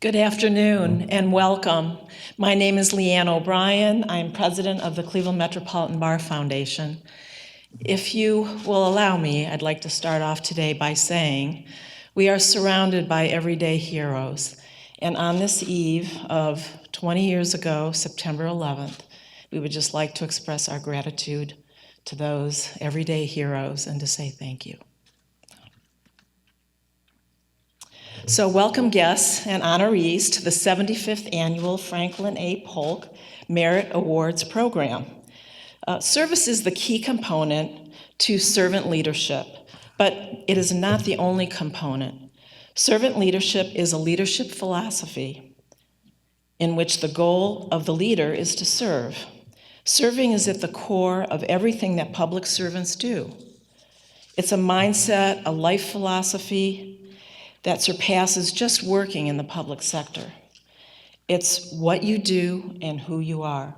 Good afternoon and welcome. My name is Leanne O'Brien. I'm president of the Cleveland Metropolitan Bar Foundation. If you will allow me, I'd like to start off today by saying we are surrounded by everyday heroes. And on this eve of 20 years ago, September 11th, we would just like to express our gratitude to those everyday heroes and to say thank you. So welcome guests and honorees to the 75th Annual Franklin A. Polk Merit Awards Program. Service is the key component to servant leadership, but it is not the only component. Servant leadership is a leadership philosophy in which the goal of the leader is to serve. Serving is at the core of everything that public servants do. It's a mindset, a life philosophy that surpasses just working in the public sector. It's what you do and who you are.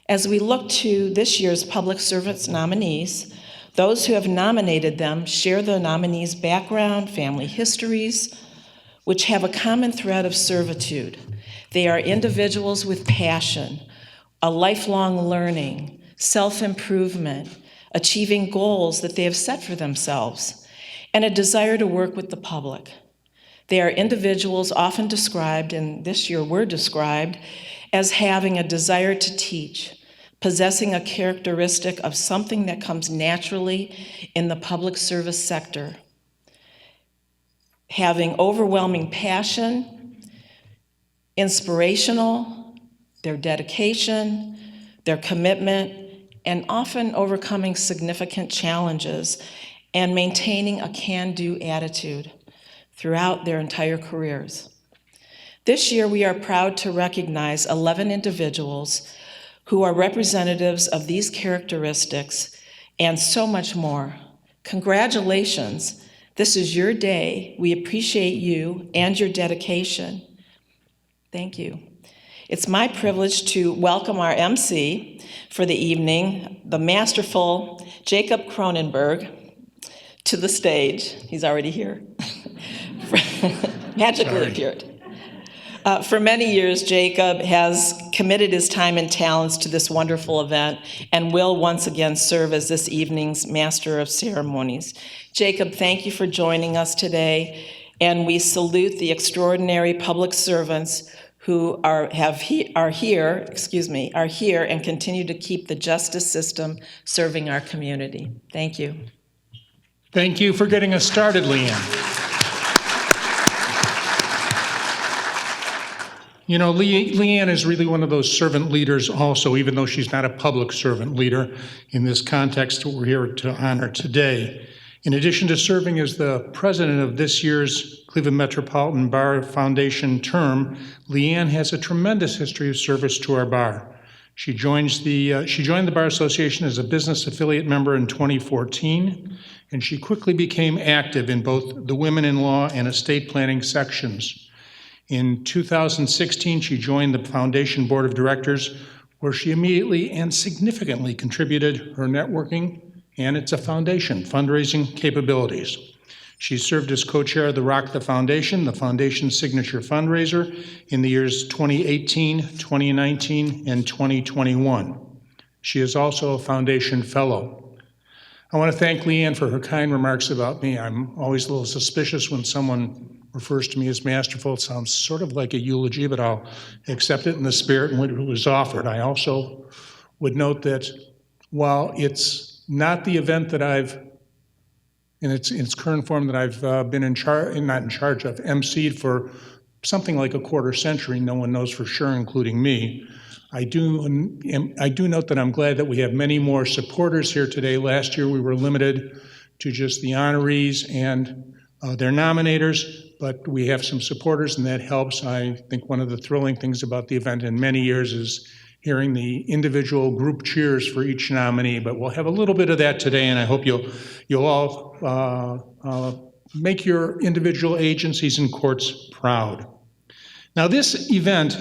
As we look to this year's public servants nominees, those who have nominated them share the nominees' background, family histories, which have a common thread of servitude. They are individuals with passion, a lifelong learning, self-improvement, achieving goals that they have set for themselves, and a desire to work with the public. They are individuals often described, and this year were described, as having a desire to teach, possessing a characteristic of something that comes naturally in the public service sector, having overwhelming passion, inspirational, their dedication, their commitment, and often overcoming significant challenges and maintaining a can-do attitude throughout their entire careers. This year, we are proud to recognize 11 individuals who are representatives of these characteristics and so much more. Congratulations. This is your day. We appreciate you and your dedication. Thank you. It's my privilege to welcome our MC for the evening, the masterful Jacob Cronenberg, to the stage. He's already here. Magically appeared. For many years, Jacob has committed his time and talents to this wonderful event and will once again serve as this evening's Master of Ceremonies. Jacob, thank you for joining us today, and we salute the extraordinary public servants who are here and continue to keep the justice system serving our community. Thank you. Thank you for getting us started, Leanne. You know, Leanne is really one of those servant leaders also, even though she's not a public servant leader in this context that we're here to honor today. In addition to serving as the president of this year's Cleveland Metropolitan Bar Foundation term, Leanne has a tremendous history of service to our bar. She joined the Bar Association as a business affiliate member in 2014, and she quickly became active in both the Women in Law and Estate Planning sections. In 2016, she joined the Foundation Board of Directors, where she immediately and significantly contributed her networking and it's a foundation, fundraising capabilities. She served as co-chair of the Rock the foundation's signature fundraiser in the years 2018, 2019, and 2021. She is also a foundation fellow. I want to thank Leanne for her kind remarks about me. I'm always a little suspicious when someone refers to me as masterful. It sounds sort of like a eulogy, but I'll accept it in the spirit in which it was offered. I also would note that while it's not the event that in its current form that I've been emceed for something like a quarter century, no one knows for sure, including me. I do note that I'm glad that we have many more supporters here today. Last year we were limited to just the honorees and their nominators, but we have some supporters and that helps. I think one of the thrilling things about the event in many years is hearing the individual group cheers for each nominee, but we'll have a little bit of that today, and I hope you'll all make your individual agencies and courts proud. Now, this event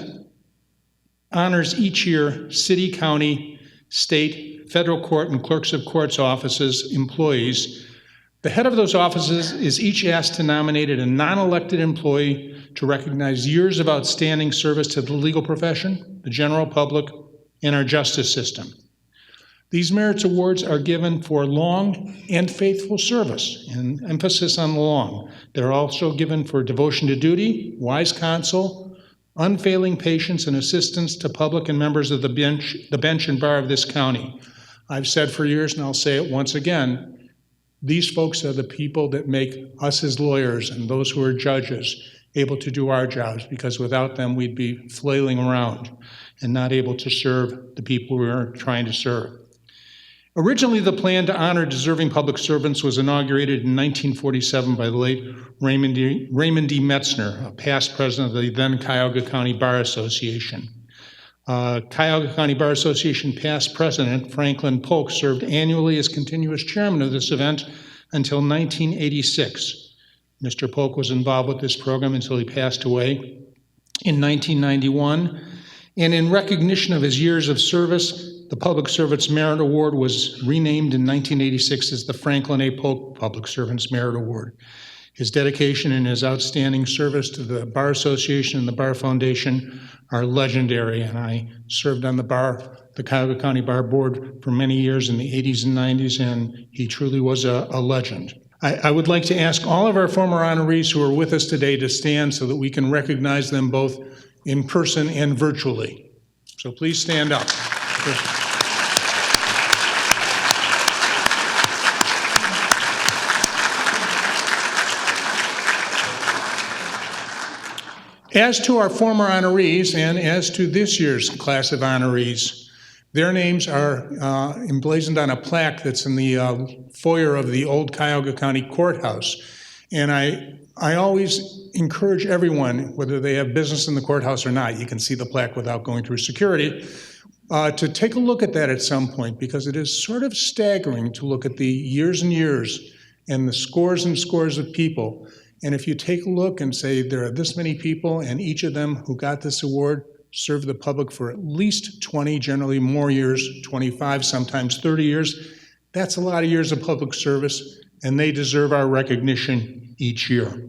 honors each year city, county, state, federal court, and clerks of courts offices employees. The head of those offices is each asked to nominate a non-elected employee to recognize years of outstanding service to the legal profession, the general public, and our justice system. These Merits Awards are given for long and faithful service, and emphasis on the long. They're also given for devotion to duty, wise counsel, unfailing patience, and assistance to public and members of the bench and bar of this county. I've said for years, and I'll say it once again, these folks are the people that make us as lawyers and those who are judges able to do our jobs, because without them we'd be flailing around and not able to serve the people we are trying to serve. Originally, the plan to honor deserving public servants was inaugurated in 1947 by the late Raymond D. Metzner, a past president of the then Cuyahoga County Bar Association. Cuyahoga County Bar Association past president Franklin Polk served annually as continuous chairman of this event until 1986. Mr. Polk was involved with this program until he passed away in 1991. And in recognition of his years of service, the Public Servants Merit Award was renamed in 1986 as the Franklin A. Polk Public Servants Merit Award. His dedication and his outstanding service to the Bar Association and the Bar Foundation are legendary, and I served on the Cuyahoga County Bar Board for many years in the 80s and 90s, and he truly was a legend. I would like to ask all of our former honorees who are with us today to stand so that we can recognize them both in person and virtually. So please stand up. As to our former honorees and as to this year's class of honorees, their names are emblazoned on a plaque that's in the foyer of the old Cuyahoga County Courthouse. And I always encourage everyone, whether they have business in the courthouse or not, you can see the plaque without going through security, to take a look at that at some point, because it is sort of staggering to look at the years and years and the scores and scores of people. And if you take a look and say there are this many people and each of them who got this award served the public for at least 20, generally more years, 25, sometimes 30 years, that's a lot of years of public service, and they deserve our recognition each year.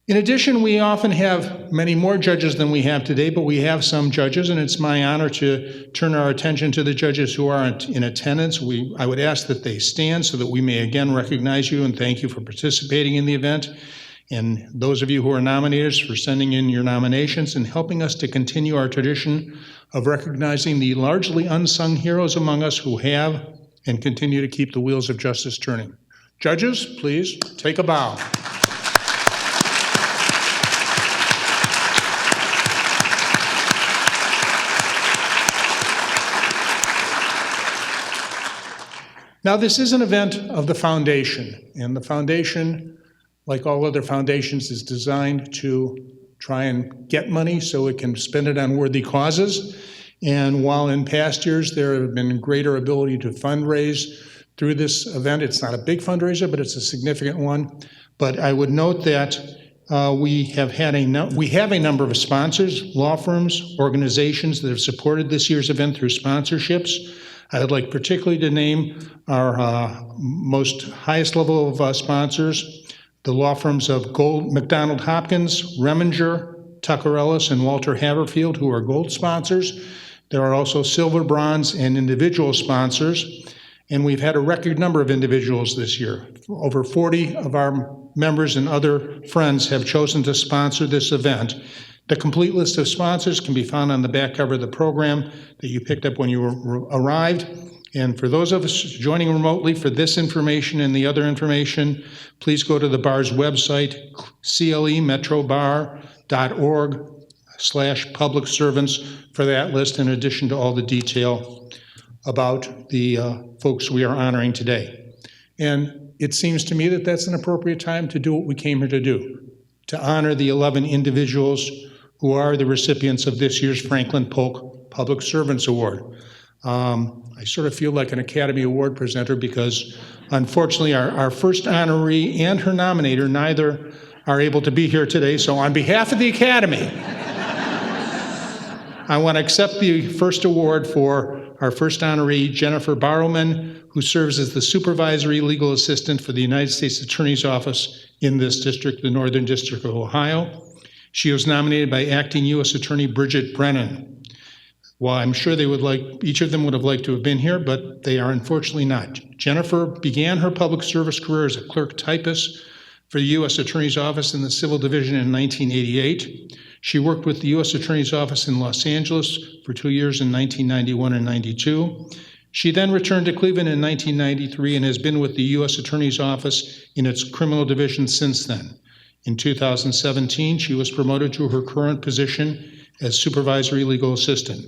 In addition, we often have many more judges than we have today, but we have some judges, and it's my honor to turn our attention to the judges who are in attendance. I would ask that they stand so that we may again recognize you and thank you for participating in the event, and those of you who are nominators for sending in your nominations and helping us to continue our tradition of recognizing the largely unsung heroes among us who have and continue to keep the wheels of justice turning. Judges, please take a bow. Now, this is an event of the foundation, and the foundation, like all other foundations, is designed to try and get money so it can spend it on worthy causes. And while in past years there have been greater ability to fundraise through this event, it's not a big fundraiser, but it's a significant one. But I would note that we have a number of sponsors, law firms, organizations that have supported this year's event through sponsorships. I would like particularly to name our highest level of sponsors, the law firms of McDonald Hopkins, Reminger, Tucker Ellis, and Walter Haverfield, who are gold sponsors. There are also silver, bronze, and individual sponsors. And we've had a record number of individuals this year. Over 40 of our members and other friends have chosen to sponsor this event. The complete list of sponsors can be found on the back cover of the program that you picked up when you arrived. And for those of us joining remotely for this information and the other information, please go to the bar's website, clemetrobar.org/public servants for that list, in addition to all the detail about the folks we are honoring today. And it seems to me that that's an appropriate time to do what we came here to do, to honor the 11 individuals who are the recipients of this year's Franklin Polk Public Servants Award. I sort of feel like an Academy Award presenter because, unfortunately, our first honoree and her nominator neither are able to be here today. So on behalf of the Academy, I want to accept the first award for our first honoree, Jennifer Borrowman, who serves as the supervisory legal assistant for the United States Attorney's Office in this district, the Northern District of Ohio. She was nominated by acting U.S. Attorney Bridget Brennan. Well, I'm sure each of them would have liked to have been here, but they are unfortunately not. Jennifer began her public service career as a clerk typist for the U.S. Attorney's Office in the Civil Division in 1988. She worked with the U.S. Attorney's Office in Los Angeles for 2 years in 1991 and 92. She then returned to Cleveland in 1993 and has been with the U.S. Attorney's Office in its criminal division since then. In 2017, she was promoted to her current position as supervisory legal assistant.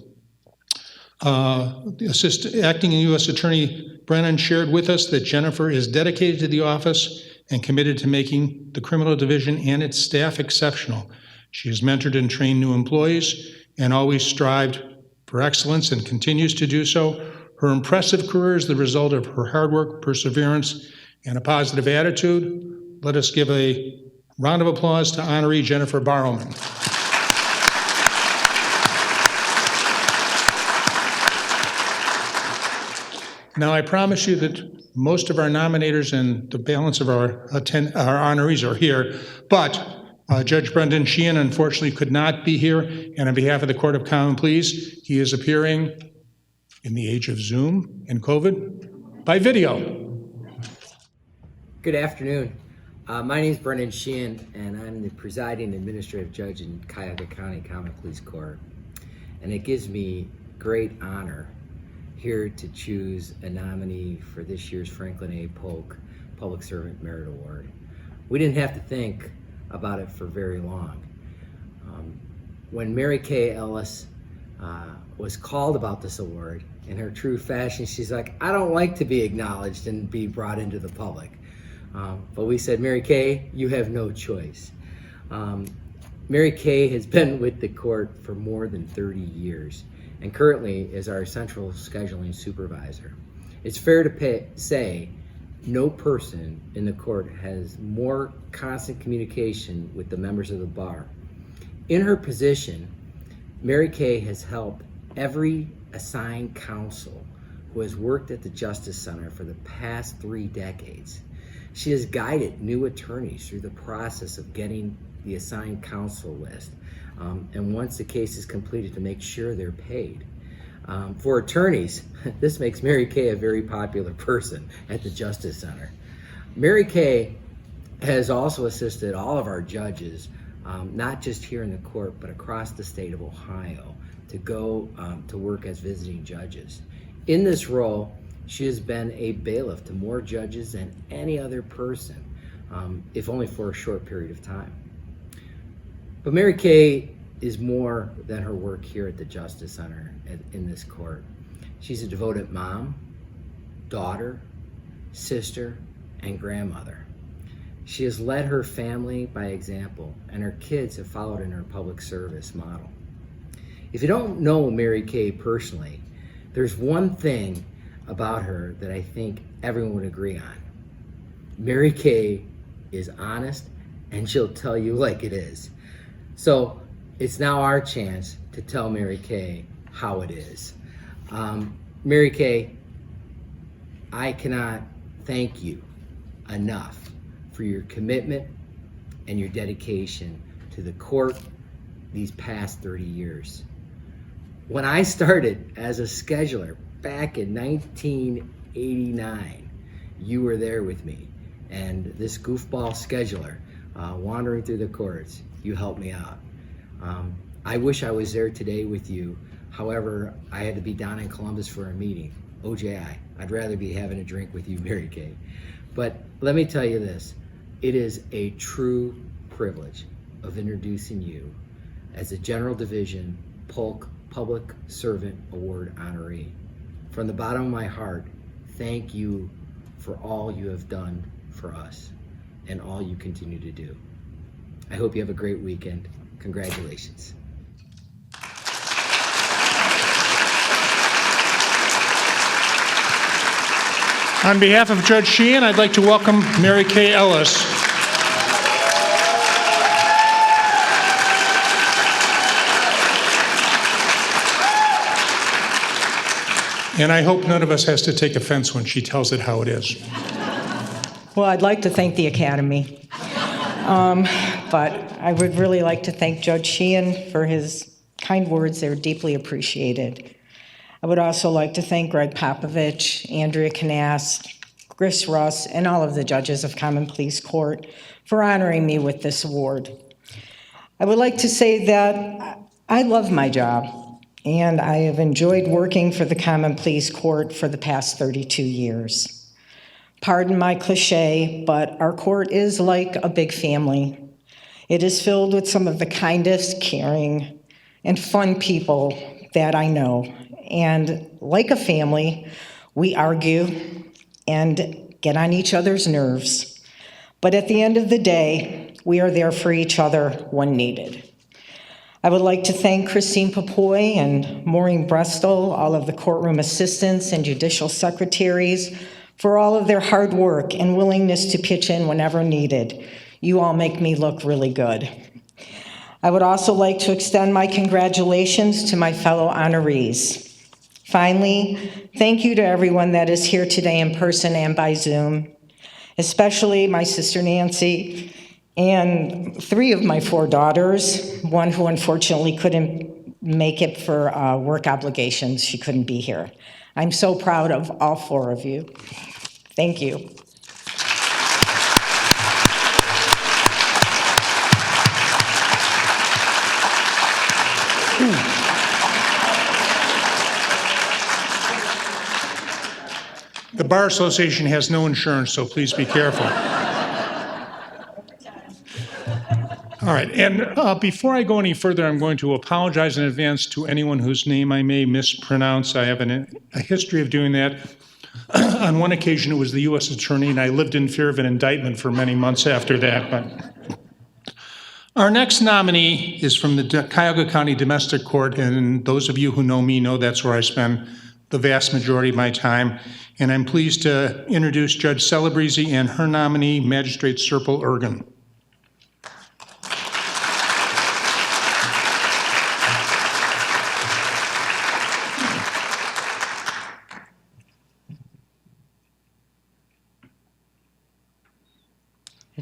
Acting U.S. Attorney Brennan shared with us that Jennifer is dedicated to the office and committed to making the criminal division and its staff exceptional. She has mentored and trained new employees and always strived for excellence and continues to do so. Her impressive career is the result of her hard work, perseverance, and a positive attitude. Let us give a round of applause to honoree Jennifer Borrowman. Now, I promise you that most of our nominators and the balance of our honorees are here, but Judge Brendan Sheehan unfortunately could not be here, and on behalf of the Court of Common Pleas, he is appearing in the age of Zoom and COVID by video. Good afternoon. My name is Brendan Sheehan, and I'm the presiding administrative judge in Cuyahoga County Common Pleas Court. And it gives me great honor here to choose a nominee for this year's Franklin A. Polk Public Servant Merit Award. We didn't have to think about it for very long. When Mary Kay Ellis was called about this award, in her true fashion, she's like, I don't like to be acknowledged and be brought into the public. But we said, Mary Kay, you have no choice. Mary Kay has been with the court for more than 30 years and currently is our central scheduling supervisor. It's fair to say no person in the court has more constant communication with the members of the bar. In her position, Mary Kay has helped every assigned counsel who has worked at the Justice Center for the past 3 decades. She has guided new attorneys through the process of getting the assigned counsel list, and once the case is completed, to make sure they're paid. For attorneys, this makes Mary Kay a very popular person at the Justice Center. Mary Kay has also assisted all of our judges, not just here in the court, but across the state of Ohio, to go to work as visiting judges. In this role, she has been a bailiff to more judges than any other person, if only for a short period of time. But Mary Kay is more than her work here at the Justice Center in this court. She's a devoted mom, daughter, sister, and grandmother. She has led her family by example, and her kids have followed in her public service model. If you don't know Mary Kay personally, there's one thing about her that I think everyone would agree on. Mary Kay is honest, and she'll tell you like it is. So it's now our chance to tell Mary Kay how it is. Mary Kay, I cannot thank you enough for your commitment and your dedication to the court these past 30 years. When I started as a scheduler back in 1989, you were there with me, and this goofball scheduler wandering through the courts, you helped me out. I wish I was there today with you. However, I had to be down in Columbus for a meeting. OJI. I'd rather be having a drink with you, Mary Kay. But let me tell you this. It is a true privilege of introducing you as a General Division Polk Public Servant Award honoree. From the bottom of my heart, thank you for all you have done for us and all you continue to do. I hope you have a great weekend. Congratulations. On behalf of Judge Sheehan, I'd like to welcome Mary Kay Ellis. And I hope none of us has to take offense when she tells it how it is. Well, I'd like to thank the Academy. But I would really like to thank Judge Sheehan for his kind words. They're deeply appreciated. I would also like to thank Greg Popovich, Andrea Knass, Chris Russ, and all of the judges of Common Pleas Court for honoring me with this award. I would like to say that I love my job, and I have enjoyed working for the Common Pleas Court for the past 32 years. Pardon my cliche, but our court is like a big family. It is filled with some of the kindest, caring, and fun people that I know. And like a family, we argue and get on each other's nerves. But at the end of the day, we are there for each other when needed. I would like to thank Christine Papoy and Maureen Brestol, all of the courtroom assistants and judicial secretaries, for all of their hard work and willingness to pitch in whenever needed. You all make me look really good. I would also like to extend my congratulations to my fellow honorees. Finally, thank you to everyone that is here today in person and by Zoom, especially my sister Nancy and 3 of my 4 daughters, one who unfortunately couldn't make it for work obligations. She couldn't be here. I'm so proud of all 4 of you. Thank you. The Bar Association has no insurance, so please be careful. All right, and before I go any further, I'm going to apologize in advance to anyone whose name I may mispronounce. I have a history of doing that. On one occasion, it was the U.S. Attorney, and I lived in fear of an indictment for many months after that. But our next nominee is from the Cuyahoga County Domestic Court, and those of you who know me know that's where I spend the vast majority of my time. And I'm pleased to introduce Judge Celebrezzi and her nominee, Magistrate Serpil Ergun.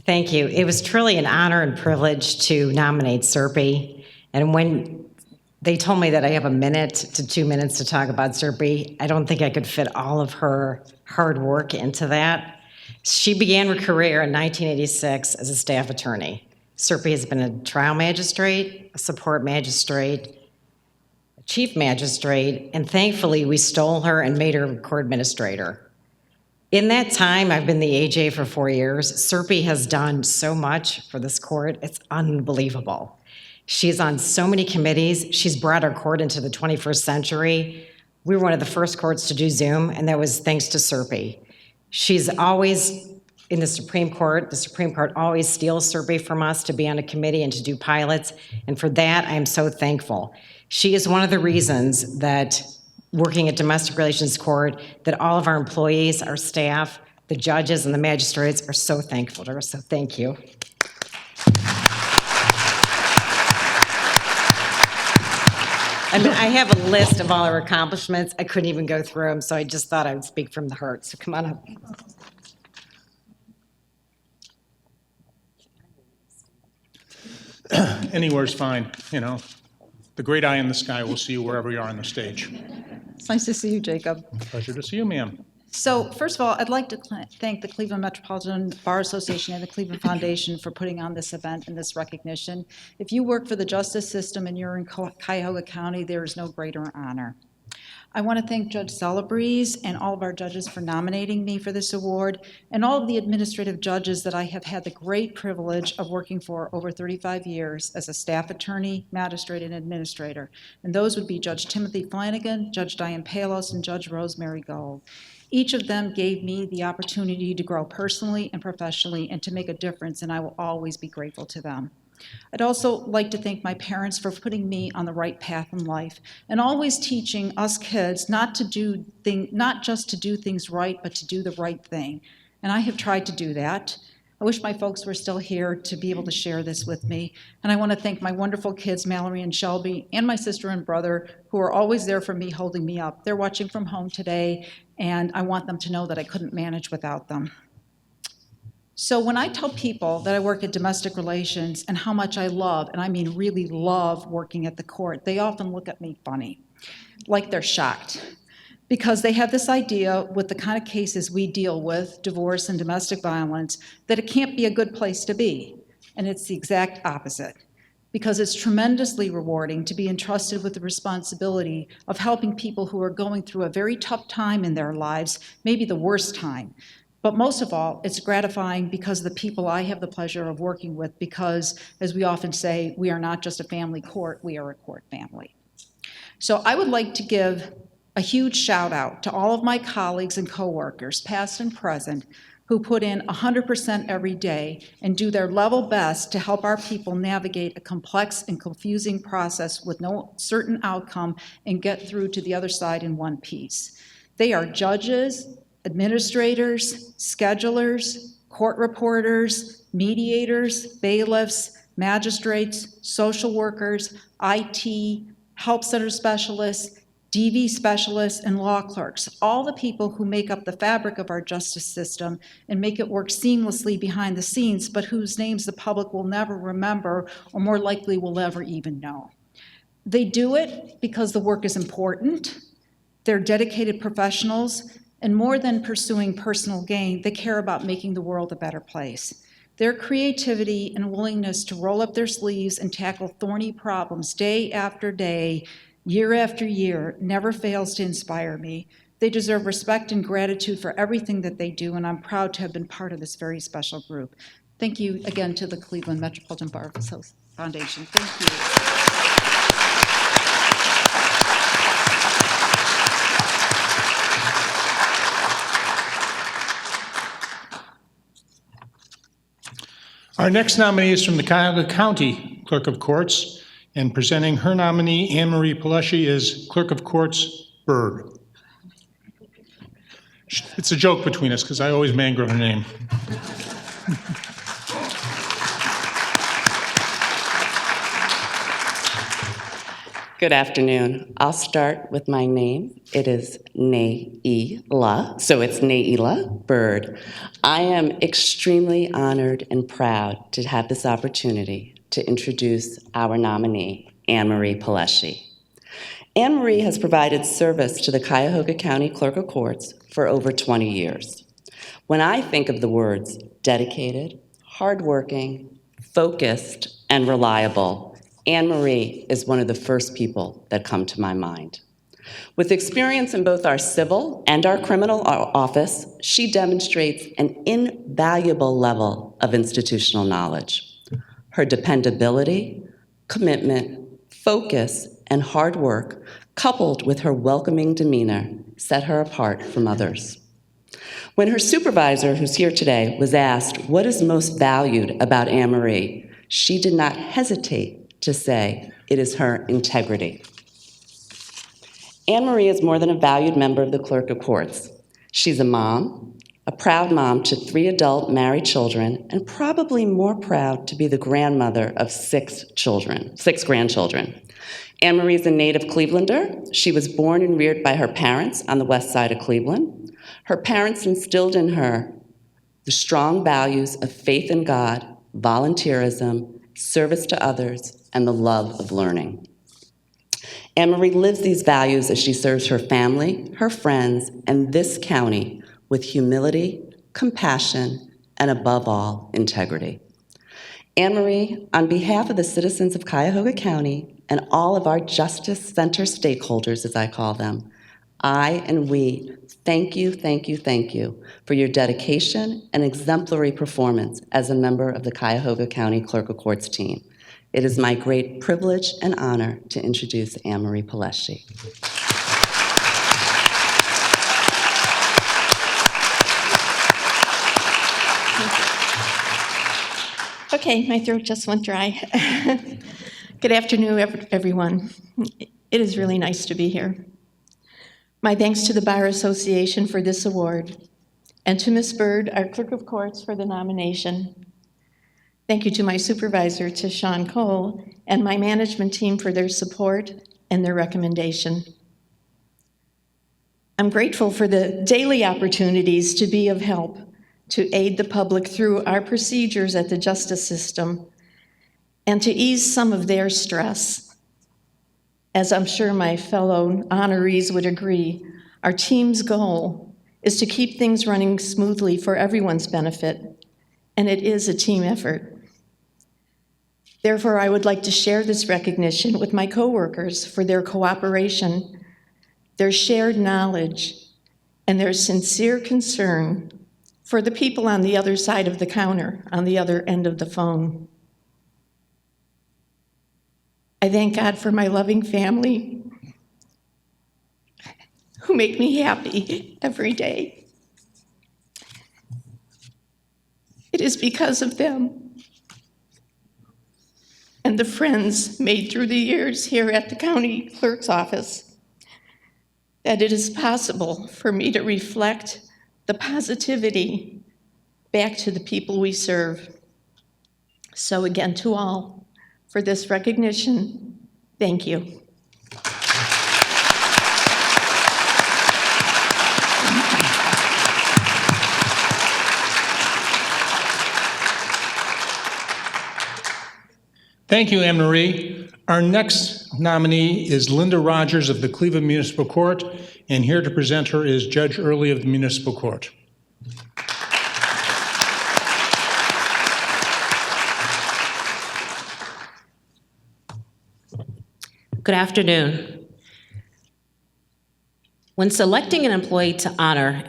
Thank you. It was truly an honor and privilege to nominate Serpil. And when they told me that I have 1 minute to 2 minutes to talk about Serpil, I don't think I could fit all of her hard work into that. She began her career in 1986 as a staff attorney. Serpil has been a trial magistrate, a support magistrate, a chief magistrate, and thankfully we stole her and made her court administrator. In that time, I've been the AJ for 4 years. Serpil has done so much for this court. It's unbelievable. She's on so many committees. She's brought our court into the 21st century. We were one of the first courts to do Zoom, and that was thanks to Serpil. She's always in the Supreme Court. The Supreme Court always steals Serpil from us to be on a committee and to do pilots, and for that, I'm so thankful. She is one of the reasons that working at Domestic Relations Court, that all of our employees, our staff, the judges, and the magistrates are so thankful to her, so thank you. I mean, I have a list of all her accomplishments. I couldn't even go through them, so I just thought I would speak from the heart, so come on up. Anywhere's fine, you know. The great eye in the sky will see you wherever you are on the stage. It's nice to see you, Jacob. Pleasure to see you, ma'am. So first of all, I'd like to thank the Cleveland Metropolitan Bar Association and the Cleveland Foundation for putting on this event and this recognition. If you work for the justice system and you're in Cuyahoga County, there is no greater honor. I want to thank Judge Celebrezzi and all of our judges for nominating me for this award, and all of the administrative judges that I have had the great privilege of working for over 35 years as a staff attorney, magistrate, and administrator. And those would be Judge Timothy Flanagan, Judge Diane Palos, and Judge Rosemary Gold. Each of them gave me the opportunity to grow personally and professionally and to make a difference, and I will always be grateful to them. I'd also like to thank my parents for putting me on the right path in life and always teaching us kids not just to do things right, but to do the right thing. And I have tried to do that. I wish my folks were still here to be able to share this with me. And I want to thank my wonderful kids, Mallory and Shelby, and my sister and brother, who are always there for me, holding me up. They're watching from home today, and I want them to know that I couldn't manage without them. So when I tell people that I work at domestic relations and how much I love, and I mean really love working at the court, they often look at me funny, like they're shocked. Because they have this idea with the kind of cases we deal with, divorce and domestic violence, that it can't be a good place to be. And it's the exact opposite. Because it's tremendously rewarding to be entrusted with the responsibility of helping people who are going through a very tough time in their lives, maybe the worst time. But most of all, it's gratifying because of the people I have the pleasure of working with, because, as we often say, we are not just a family court, we are a court family. So I would like to give a huge shout out to all of my colleagues and coworkers, past and present, who put in 100% every day and do their level best to help our people navigate a complex and confusing process with no certain outcome and get through to the other side in one piece. They are judges, administrators, schedulers, court reporters, mediators, bailiffs, magistrates, social workers, IT, help center specialists, DV specialists, and law clerks, all the people who make up the fabric of our justice system and make it work seamlessly behind the scenes, but whose names the public will never remember or more likely will never even know. They do it because the work is important, they're dedicated professionals, and more than pursuing personal gain, they care about making the world a better place. Their creativity and willingness to roll up their sleeves and tackle thorny problems day after day, year after year, never fails to inspire me. They deserve respect and gratitude for everything that they do, and I'm proud to have been part of this very special group. Thank you again to the Cleveland Metropolitan Bar Foundation. Thank you. Our next nominee is from the Cuyahoga County Clerk of Courts, and presenting her nominee, Annmarie Pelleschi, is Clerk of Courts, Bird. It's a joke between us because I always mangle her name. Good afternoon. I'll start with my name. It is Naila, so it's Naila Bird. I am extremely honored and proud to have this opportunity to introduce our nominee, Annmarie Pelleschi. Annmarie has provided service to the Cuyahoga County Clerk of Courts for over 20 years. When I think of the words dedicated, hardworking, focused, and reliable, Annmarie is one of the first people that come to my mind. With experience in both our civil and our criminal office, she demonstrates an invaluable level of institutional knowledge. Her dependability, commitment, focus, and hard work, coupled with her welcoming demeanor, set her apart from others. When her supervisor, who's here today, was asked what is most valued about Annmarie, she did not hesitate to say it is her integrity. Annmarie is more than a valued member of the Clerk of Courts. She's a mom, a proud mom to 3 adult married children, and probably more proud to be the grandmother of 6 grandchildren. Annmarie is a native Clevelander. She was born and reared by her parents on the west side of Cleveland. Her parents instilled in her the strong values of faith in God, volunteerism, service to others, and the love of learning. Annmarie lives these values as she serves her family, her friends, and this county with humility, compassion, and above all, integrity. Annmarie, on behalf of the citizens of Cuyahoga County and all of our Justice Center stakeholders, as I call them, I and we thank you for your dedication and exemplary performance as a member of the Cuyahoga County Clerk of Courts team. It is my great privilege and honor to introduce Annmarie Pelleschi. Okay, my throat just went dry. Good afternoon, everyone. It is really nice to be here. My thanks to the Bar Association for this award. and to Ms. Byrd, our Clerk of Courts, for the nomination. Thank you to my supervisor, to Sean Cole, and my management team for their support and their recommendation. I'm grateful for the daily opportunities to be of help, to aid the public through our procedures at the justice system, and to ease some of their stress. As I'm sure my fellow honorees would agree, our team's goal is to keep things running smoothly for everyone's benefit, and it is a team effort. Therefore, I would like to share this recognition with my coworkers for their cooperation, their shared knowledge, and their sincere concern for the people on the other side of the counter, on the other end of the phone. I thank God for my loving family who make me happy every day. It is because of them and the friends made through the years here at the county clerk's office that it is possible for me to reflect the positivity back to the people we serve. So again, to all, for this recognition, thank you. Thank you, Annmarie. Our next nominee is Linda Rodgers of the Cleveland Municipal Court, and here to present her is Judge Early of the Municipal Court. Good afternoon. When selecting an employee to honor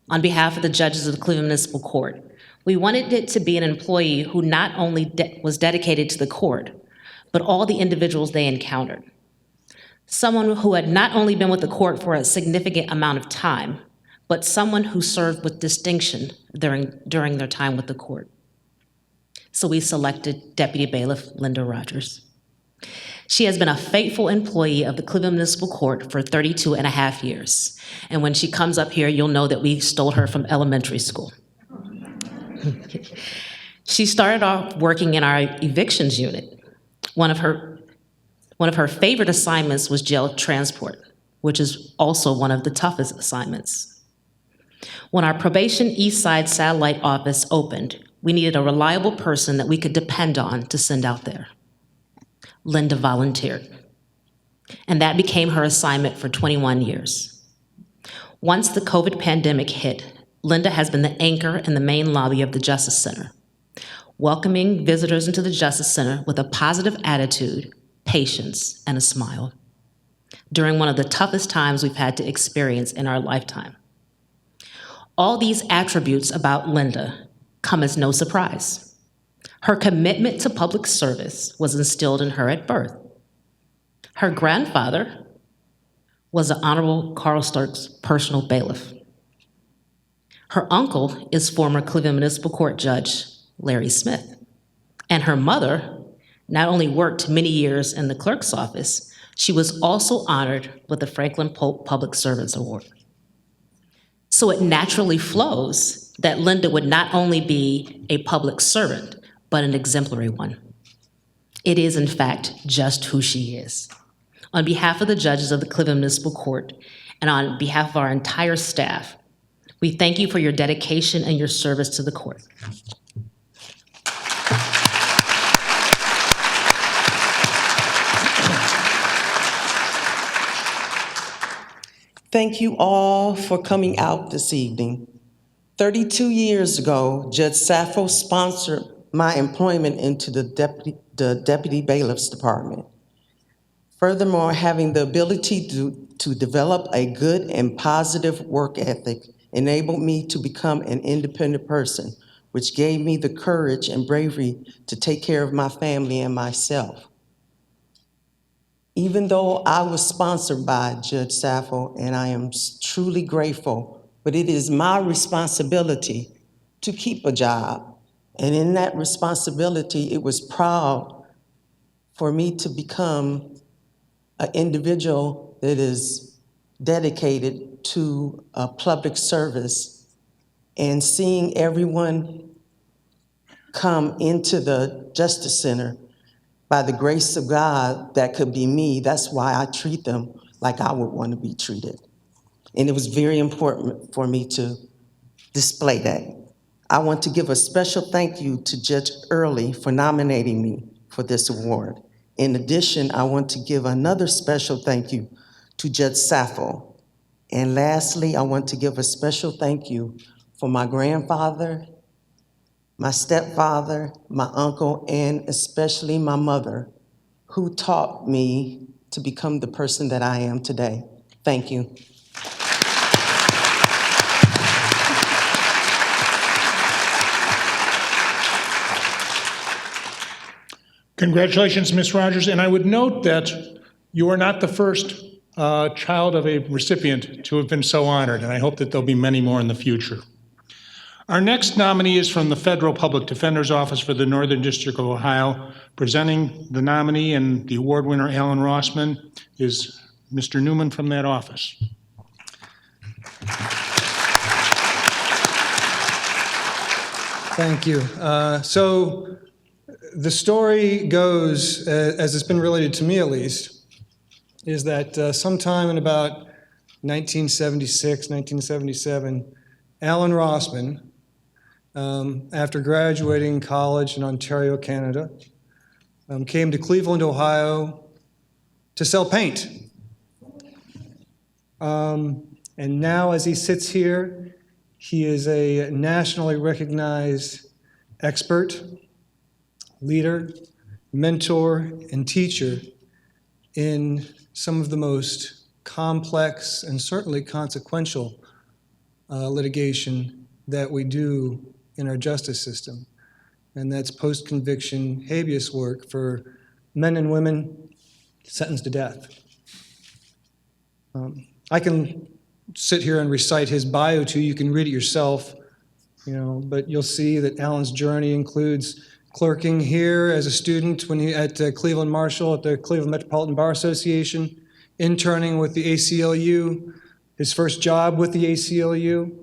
on behalf of the judges of the Cleveland Municipal Court, we wanted it to be an employee who not only was dedicated to the court, but all the individuals they encountered. Someone who had not only been with the court for a significant amount of time, but someone who served with distinction during their time with the court. So we selected Deputy Bailiff Linda Rodgers. She has been a faithful employee of the Cleveland Municipal Court for 32 and a half years. And when she comes up here, you'll know that we stole her from elementary school. She started off working in our evictions unit. One of her favorite assignments was jail transport, which is also one of the toughest assignments. When our probation East Side satellite office opened, we needed a reliable person that we could depend on to send out there. Linda volunteered, and that became her assignment for 21 years. Once the COVID pandemic hit, Linda has been the anchor in the main lobby of the Justice Center, welcoming visitors into the Justice Center with a positive attitude, patience, and a smile during one of the toughest times we've had to experience in our lifetime. All these attributes about Linda come as no surprise. Her commitment to public service was instilled in her at birth. Her grandfather was the Honorable Carl Stark's personal bailiff. Her uncle is former Cleveland Municipal Court Judge Larry Smith. And her mother not only worked many years in the clerk's office, she was also honored with the Franklin Polk Public Servants Award. So it naturally flows that Linda would not only be a public servant, but an exemplary one. It is, in fact, just who she is. On behalf of the judges of the Cleveland Municipal Court and on behalf of our entire staff, we thank you for your dedication and your service to the court. Thank you all for coming out this evening. 32 years ago, Judge Sappho sponsored my employment into the Deputy Bailiff's Department. Furthermore, having the ability to develop a good and positive work ethic enabled me to become an independent person, which gave me the courage and bravery to take care of my family and myself. Even though I was sponsored by Judge Sappho, and I am truly grateful, but it is my responsibility to keep a job. And in that responsibility, it was proud for me to become an individual that is dedicated to public service and seeing everyone come into the Justice Center by the grace of God, that could be me. That's why I treat them like I would want to be treated. And it was very important for me to display that. I want to give a special thank you to Judge Early for nominating me for this award. In addition, I want to give another special thank you to Judge Sappho. And lastly, I want to give a special thank you for my grandfather, my stepfather, my uncle, and especially my mother, who taught me to become the person that I am today. Thank you. Congratulations, Ms. Rodgers, and I would note that you are not the first child of a recipient to have been so honored, and I hope that there'll be many more in the future. Our next nominee is from the Federal Public Defender's Office for the Northern District of Ohio. Presenting the nominee and the award winner, Alan Rossman, is Mr. Newman from that office. Thank you. So the story goes, as it's been related to me at least, is that sometime in about 1976, 1977, Alan Rossman, after graduating college in Ontario, Canada, came to Cleveland, Ohio to sell paint. And now as he sits here, he is a nationally recognized expert, leader, mentor, and teacher in some of the most complex and certainly consequential litigation that we do in our justice system. And that's post-conviction habeas work for men and women sentenced to death. I can sit here and recite his bio to you. You can read it yourself, but you'll see that Alan's journey includes clerking here as a student at Cleveland Marshall at the Cleveland Metropolitan Bar Association, interning with the ACLU, his first job with the ACLU,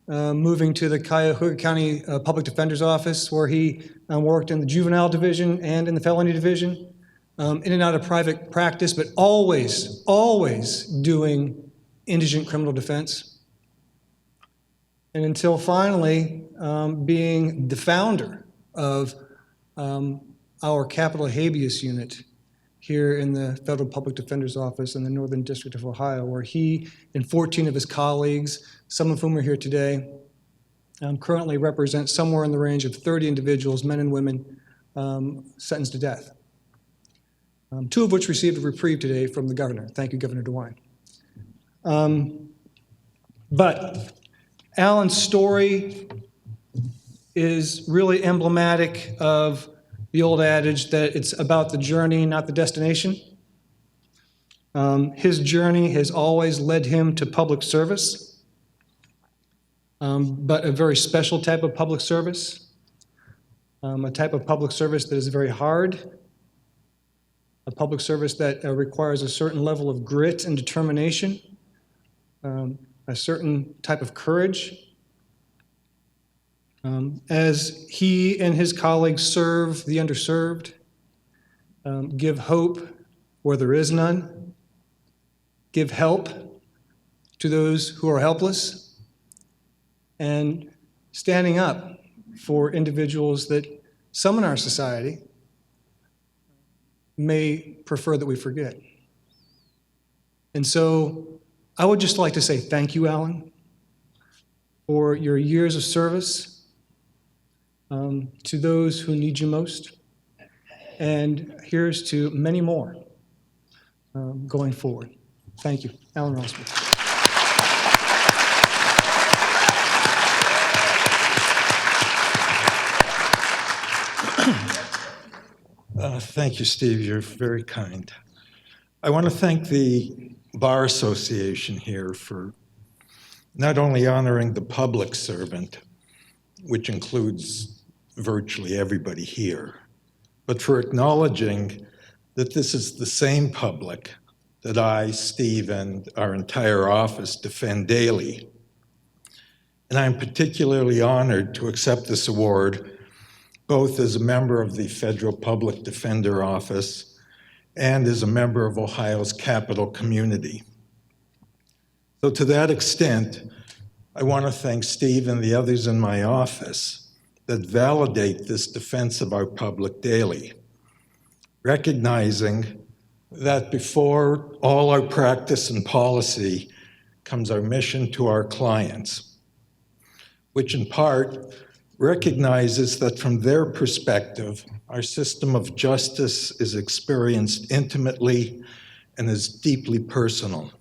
moving to the Cuyahoga County Public Defender's Office, where he worked in the juvenile division and in the felony division, in and out of private practice, but always doing indigent criminal defense. And until finally being the founder of our capital habeas unit here in the Federal Public Defender's Office in the Northern District of Ohio, where he and 14 of his colleagues, some of whom are here today, currently represent somewhere in the range of 30 individuals, men and women, sentenced to death. 2 of which received a reprieve today from the governor. Thank you, Governor DeWine. But Alan's story is really emblematic of the old adage that it's about the journey, not the destination. His journey has always led him to public service, but a very special type of public service, a type of public service that is very hard, a public service that requires a certain level of grit and determination, a certain type of courage. As he and his colleagues serve the underserved, give hope where there is none, give help to those who are helpless, and standing up for individuals that some in our society may prefer that we forget. And so I would just like to say thank you, Alan, for your years of service to those who need you most. And here's to many more going forward. Thank you. Alan Rossman. Thank you, Steve. You're very kind. I want to thank the Bar Association here for not only honoring the public servant, which includes virtually everybody here, but for acknowledging that this is the same public that I, Steve, and our entire office defend daily. and I'm particularly honored to accept this award, both as a member of the Federal Public Defender Office and as a member of Ohio's capital community. So to that extent, I want to thank Steve and the others in my office that validate this defense of our public daily, recognizing that before all our practice and policy comes our mission to our clients, which in part recognizes that from their perspective, our system of justice is experienced intimately and is deeply personal.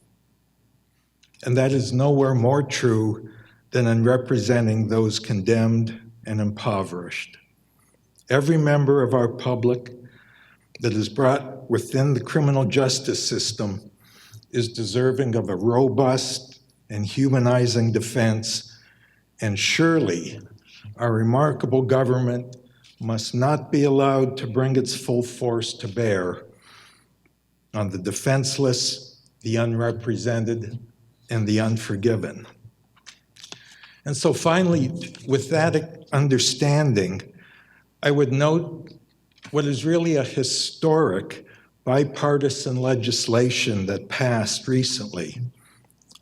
And that is nowhere more true than in representing those condemned and impoverished. Every member of our public that is brought within the criminal justice system is deserving of a robust and humanizing defense, and surely our remarkable government must not be allowed to bring its full force to bear on the defenseless, the unrepresented, and the unforgiven. And so finally, with that understanding, I would note what is really a historic bipartisan legislation that passed recently,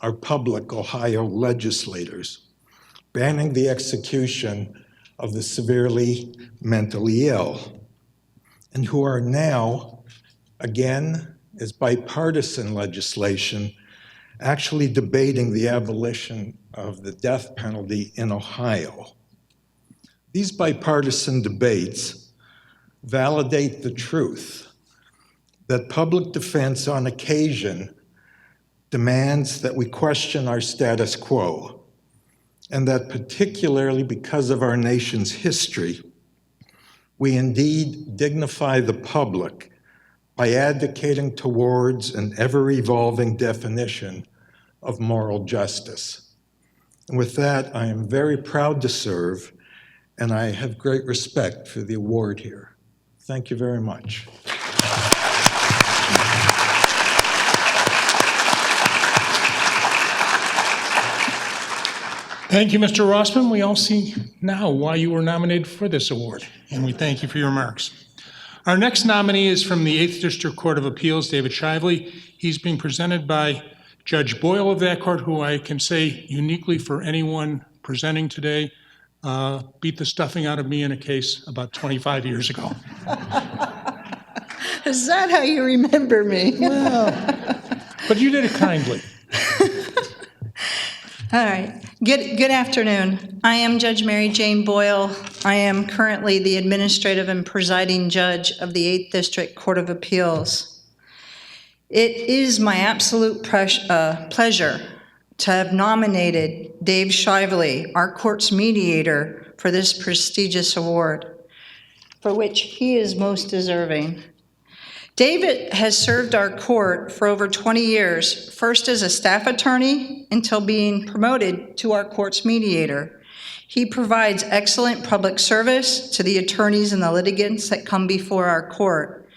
our public Ohio legislators, banning the execution of the severely mentally ill, and who are now, again, as bipartisan legislation, actually debating the abolition of the death penalty in Ohio. These bipartisan debates validate the truth that public defense on occasion demands that we question our status quo, and that particularly because of our nation's history, we indeed dignify the public by advocating towards an ever-evolving definition of moral justice. And with that, I am very proud to serve, and I have great respect for the award here. Thank you very much. Thank you, Mr. Rossman. We all see now why you were nominated for this award, and we thank you for your remarks. Our next nominee is from the 8th District Court of Appeals, David Shively. He's being presented by Judge Boyle of that court, who I can say uniquely for anyone presenting today, beat the stuffing out of me in a case about 25 years ago. Is that how you remember me? Well, but you did it kindly. All right. Good afternoon. I am Judge Mary Jane Boyle. I am currently the administrative and presiding judge of the 8th District Court of Appeals. It is my absolute pleasure to have nominated Dave Shively, our court's mediator, for this prestigious award, for which he is most deserving. David has served our court for over 20 years, first as a staff attorney until being promoted to our court's mediator. He provides excellent public service to the attorneys and the litigants that come before our court.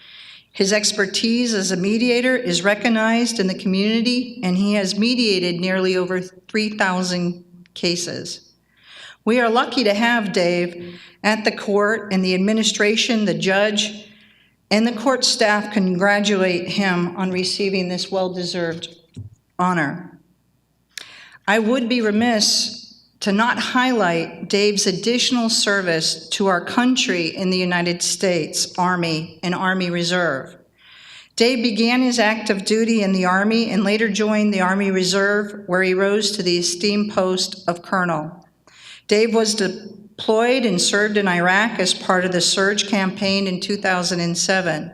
His expertise as a mediator is recognized in the community, and he has mediated nearly over 3,000 cases. We are lucky to have Dave at the court, and the administration, the judge, and the court staff congratulate him on receiving this well-deserved honor. I would be remiss to not highlight Dave's additional service to our country in the United States Army and Army Reserve. Dave began his active duty in the Army and later joined the Army Reserve, where he rose to the esteemed post of colonel. Dave was deployed and served in Iraq as part of the Surge campaign in 2007.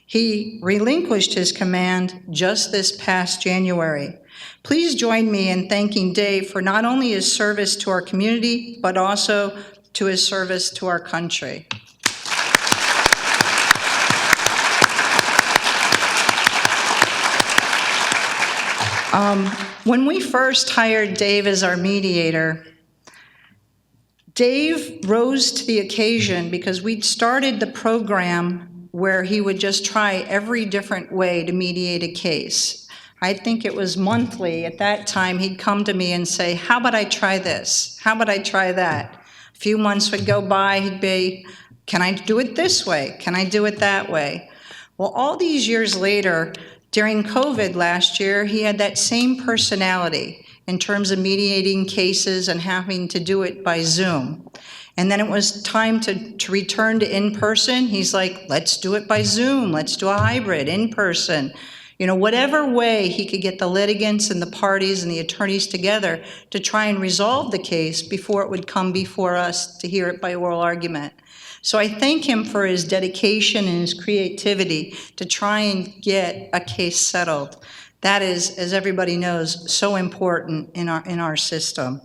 He relinquished his command just this past January. Please join me in thanking Dave for not only his service to our community, but also to his service to our country. When we first hired Dave as our mediator, Dave rose to the occasion because we'd started the program where he would just try every different way to mediate a case. I think it was monthly. At that time, he'd come to me and say, how about I try this? How about I try that? A few months would go by, he'd be, can I do it this way? Can I do it that way? Well, all these years later, during COVID last year, he had that same personality in terms of mediating cases and having to do it by Zoom. And then it was time to return to in-person. He's like, let's do it by Zoom. Let's do a hybrid, in-person. Whatever way he could get the litigants and the parties and the attorneys together to try and resolve the case before it would come before us to hear it by oral argument. So I thank him for his dedication and his creativity to try and get a case settled. That is, as everybody knows, so important in our system.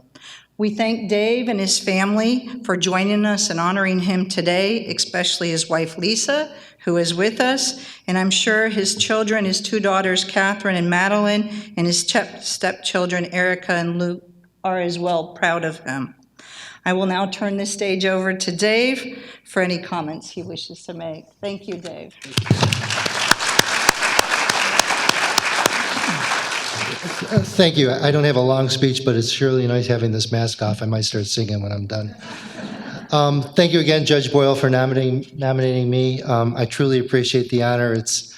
We thank Dave and his family for joining us and honoring him today, especially his wife Lisa, who is with us, and I'm sure his children, his two daughters, Catherine and Madeline, and his stepchildren, Erica and Luke, are as well proud of him. I will now turn the stage over to Dave for any comments he wishes to make. Thank you, Dave. Thank you. I don't have a long speech, but it's surely nice having this mask off. I might start singing when I'm done. Thank you again, Judge Boyle, for nominating me. I truly appreciate the honor. It's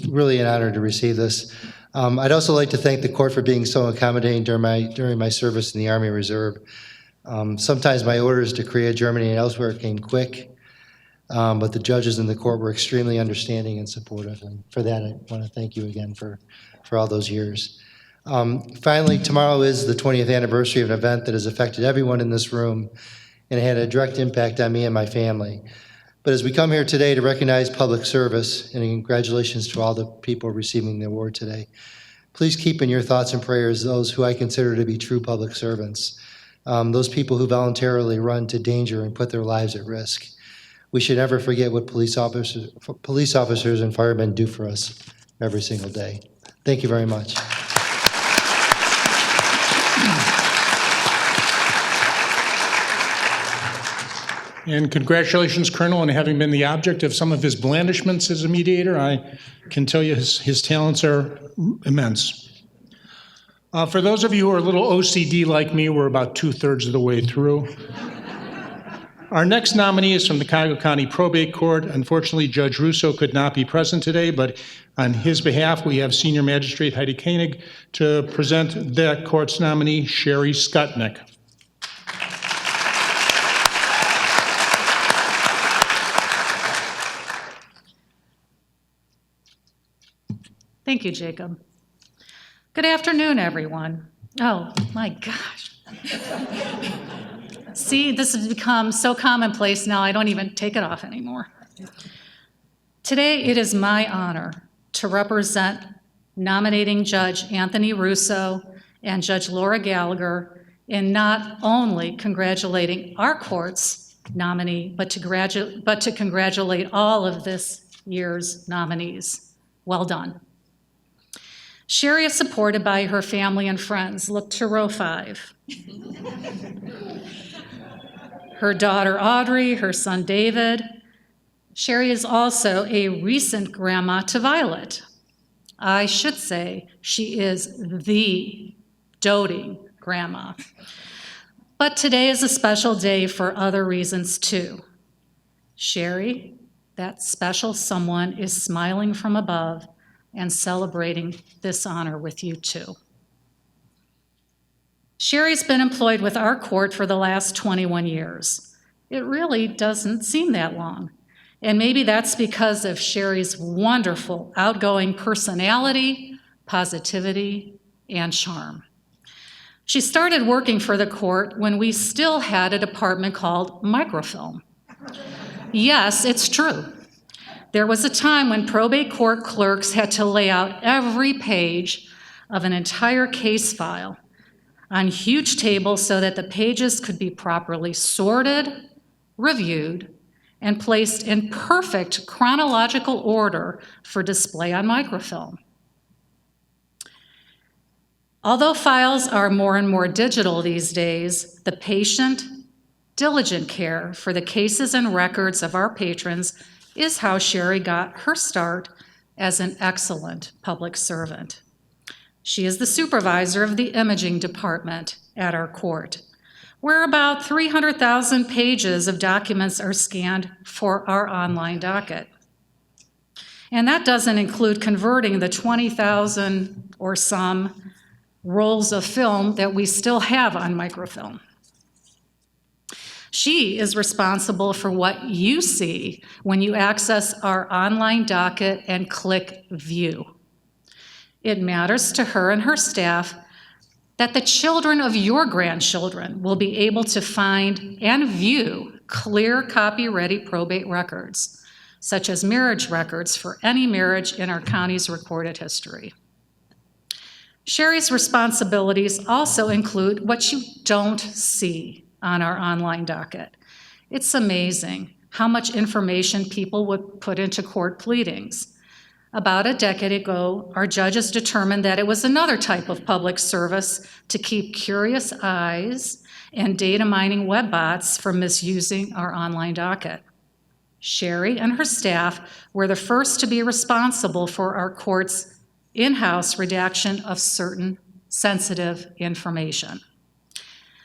really an honor to receive this. I'd also like to thank the court for being so accommodating during my service in the Army Reserve. Sometimes my orders to Korea, Germany, and elsewhere came quick, but the judges in the court were extremely understanding and supportive. And for that, I want to thank you again for all those years. Finally, tomorrow is the 20th anniversary of an event that has affected everyone in this room and had a direct impact on me and my family. But as we come here today to recognize public service, and congratulations to all the people receiving the award today, please keep in your thoughts and prayers those who I consider to be true public servants, those people who voluntarily run to danger and put their lives at risk. We should never forget what police officers and firemen do for us every single day. Thank you very much. And congratulations, Colonel, on having been the object of some of his blandishments as a mediator. I can tell you his talents are immense. For those of you who are a little OCD like me, we're about 2/3 of the way through. Our next nominee is from the Cuyahoga County Probate Court. Unfortunately, Judge Russo could not be present today, but on his behalf, we have Senior Magistrate Heidi Koenig to present the court's nominee, Sherry Skutnik. Thank you, Jacob. Good afternoon, everyone. Oh, my gosh. See, this has become so commonplace now, I don't even take it off anymore. Today, it is my honor to represent nominating Judge Anthony Russo and Judge Laura Gallagher in not only congratulating our court's nominee, but to congratulate all of this year's nominees. Well done. Sherry is supported by her family and friends. Look to row 5. Her daughter Audrey, her son David. Sherry is also a recent grandma to Violet. I should say she is the doting grandma. But today is a special day for other reasons too. Sherry, that special someone, is smiling from above and celebrating this honor with you too. Sherry's been employed with our court for the last 21 years. It really doesn't seem that long. And maybe that's because of Sherry's wonderful, outgoing personality, positivity, and charm. She started working for the court when we still had a department called microfilm. Yes, it's true. There was a time when probate court clerks had to lay out every page of an entire case file on huge tables so that the pages could be properly sorted, reviewed, and placed in perfect chronological order for display on microfilm. Although files are more and more digital these days, the patient, diligent care for the cases and records of our patrons is how Sherry got her start as an excellent public servant. She is the supervisor of the imaging department at our court, where about 300,000 pages of documents are scanned for our online docket. And that doesn't include converting the 20,000 or some rolls of film that we still have on microfilm. She is responsible for what you see when you access our online docket and click View. It matters to her and her staff that the children of your grandchildren will be able to find and view clear copy-ready probate records, such as marriage records for any marriage in our county's recorded history. Sherry's responsibilities also include what you don't see on our online docket. It's amazing how much information people would put into court pleadings. About a decade ago, our judges determined that it was another type of public service to keep curious eyes and data mining web bots from misusing our online docket. Sherry and her staff were the first to be responsible for our court's in-house redaction of certain sensitive information.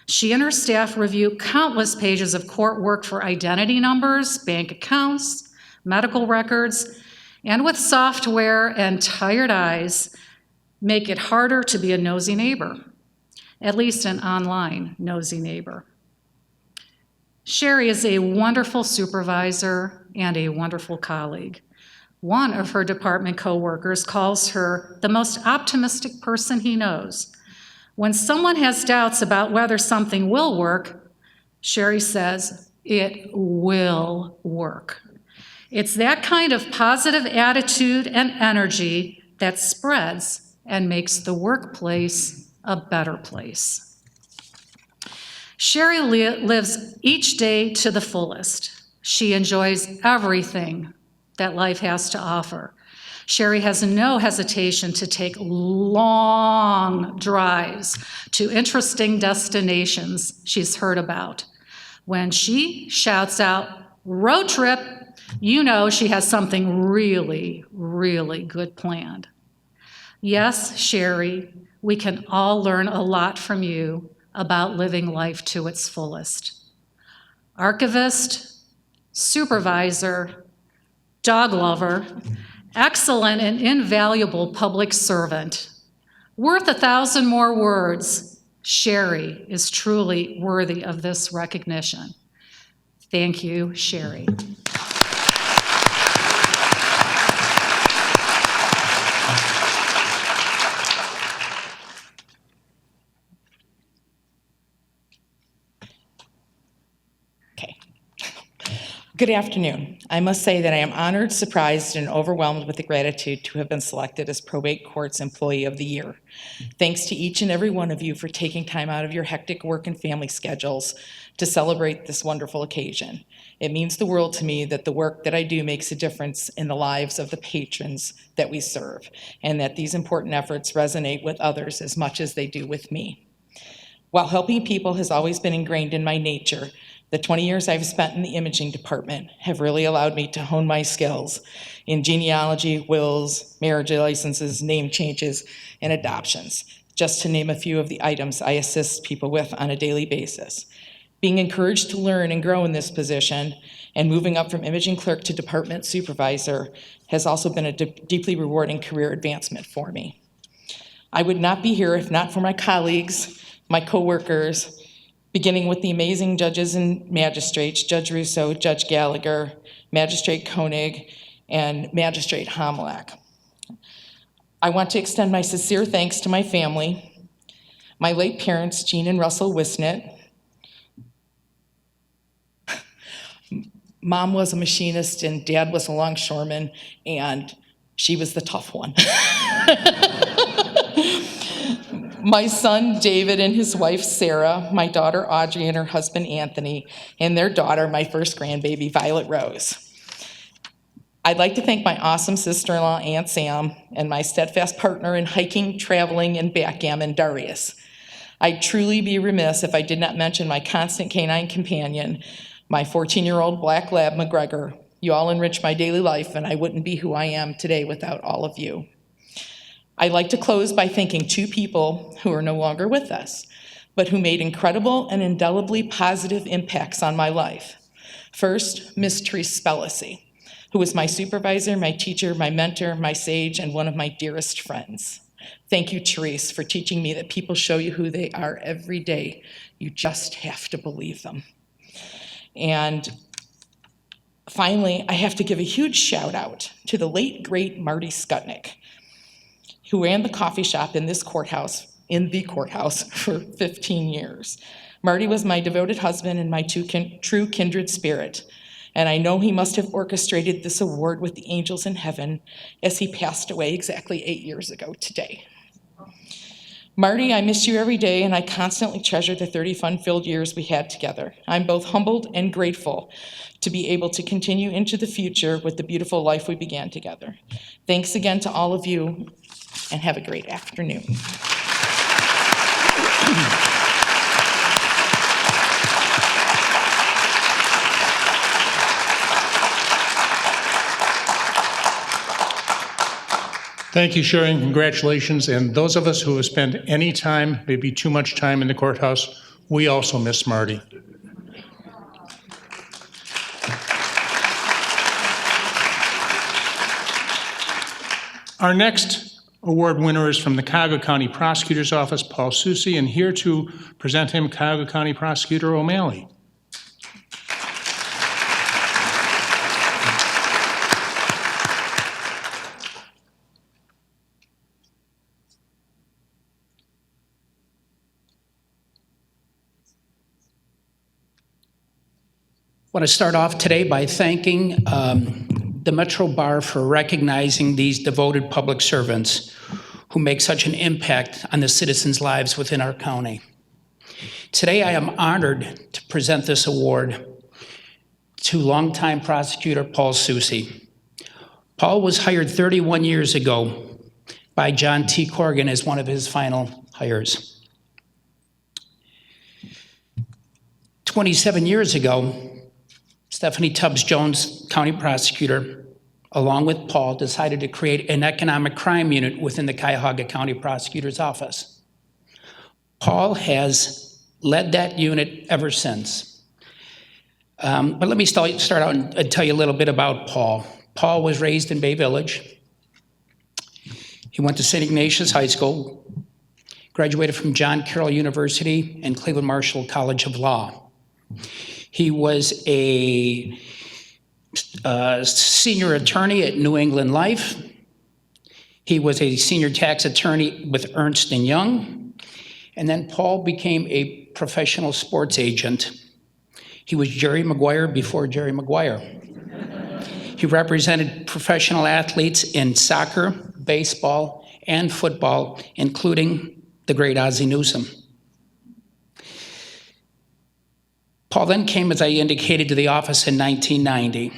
She and her staff review countless pages of court work for identity numbers, bank accounts, medical records, and with software and tired eyes, make it harder to be a nosy neighbor, at least an online nosy neighbor. Sherry is a wonderful supervisor and a wonderful colleague. One of her department coworkers calls her the most optimistic person he knows. When someone has doubts about whether something will work, Sherry says, "It will work." It's that kind of positive attitude and energy that spreads and makes the workplace a better place. Sherry lives each day to the fullest. She enjoys everything that life has to offer. Sherry has no hesitation to take long drives to interesting destinations she's heard about. When she shouts out, "Road trip," you know she has something really, really good planned. Yes, Sherry, we can all learn a lot from you about living life to its fullest. Archivist, supervisor, dog lover, excellent and invaluable public servant. Worth 1,000 more words, Sherry is truly worthy of this recognition. Thank you, Sherry. Good afternoon. I must say that I am honored, surprised, and overwhelmed with the gratitude to have been selected as Probate Court's Employee of the Year. Thanks to each and every one of you for taking time out of your hectic work and family schedules to celebrate this wonderful occasion. It means the world to me that the work that I do makes a difference in the lives of the patrons that we serve, and that these important efforts resonate with others as much as they do with me. While helping people has always been ingrained in my nature, the 20 years I've spent in the imaging department have really allowed me to hone my skills in genealogy, wills, marriage licenses, name changes, and adoptions, just to name a few of the items I assist people with on a daily basis. Being encouraged to learn and grow in this position and moving up from imaging clerk to department supervisor has also been a deeply rewarding career advancement for me. I would not be here if not for my colleagues, my coworkers, beginning with the amazing judges and magistrates, Judge Russo, Judge Gallagher, Magistrate Koenig, and Magistrate Homlack. I want to extend my sincere thanks to my family, my late parents, Jean and Russell Wisnett. Mom was a machinist and Dad was a longshoreman, and she was the tough one. My son, David, and his wife, Sarah, my daughter, Audrey, and her husband, Anthony, and their daughter, my first grandbaby, Violet Rose. I'd like to thank my awesome sister-in-law, Aunt Sam, and my steadfast partner in hiking, traveling, and backgammon, Darius. I'd truly be remiss if I did not mention my constant canine companion, my 14-year-old black lab, McGregor. You all enrich my daily life, and I wouldn't be who I am today without all of you. I'd like to close by thanking two people who are no longer with us, but who made incredible and indelibly positive impacts on my life. First, Miss Therese Pelleschi, who was my supervisor, my teacher, my mentor, my sage, and one of my dearest friends. Thank you, Therese, for teaching me that people show you who they are every day. You just have to believe them. And finally, I have to give a huge shout out to the late, great Marty Skutnik, who ran the coffee shop in the courthouse for 15 years. Marty was my devoted husband and my true kindred spirit. And I know he must have orchestrated this award with the angels in heaven as he passed away exactly 8 years ago today. Marty, I miss you every day, and I constantly treasure the 30 fun-filled years we had together. I'm both humbled and grateful to be able to continue into the future with the beautiful life we began together. Thanks again to all of you, and have a great afternoon. Thank you, Sherry, and congratulations. And those of us who have spent any time, maybe too much time in the courthouse, we also miss Marty. Our next award winner is from the Cuyahoga County Prosecutor's Office, Paul Soucie, and here to present him, Cuyahoga County Prosecutor O'Malley. I want to start off today by thanking the Metro Bar for recognizing these devoted public servants who make such an impact on the citizens' lives within our county. Today, I am honored to present this award to longtime prosecutor Paul Soucie. Paul was hired 31 years ago by John T. Corrigan as one of his final hires. 27 years ago, Stephanie Tubbs-Jones, county prosecutor, along with Paul, decided to create an economic crime unit within the Cuyahoga County Prosecutor's Office. Paul has led that unit ever since. But let me start out and tell you a little bit about Paul. Paul was raised in Bay Village. He went to St. Ignatius High School, graduated from John Carroll University and Cleveland Marshall College of Law. He was a senior attorney at New England Life. He was a senior tax attorney with Ernst & Young. And then Paul became a professional sports agent. He was Jerry Maguire before Jerry Maguire. He represented professional athletes in soccer, baseball, and football, including the great Ozzie Newsome. Paul then came, as I indicated, to the office in 1990.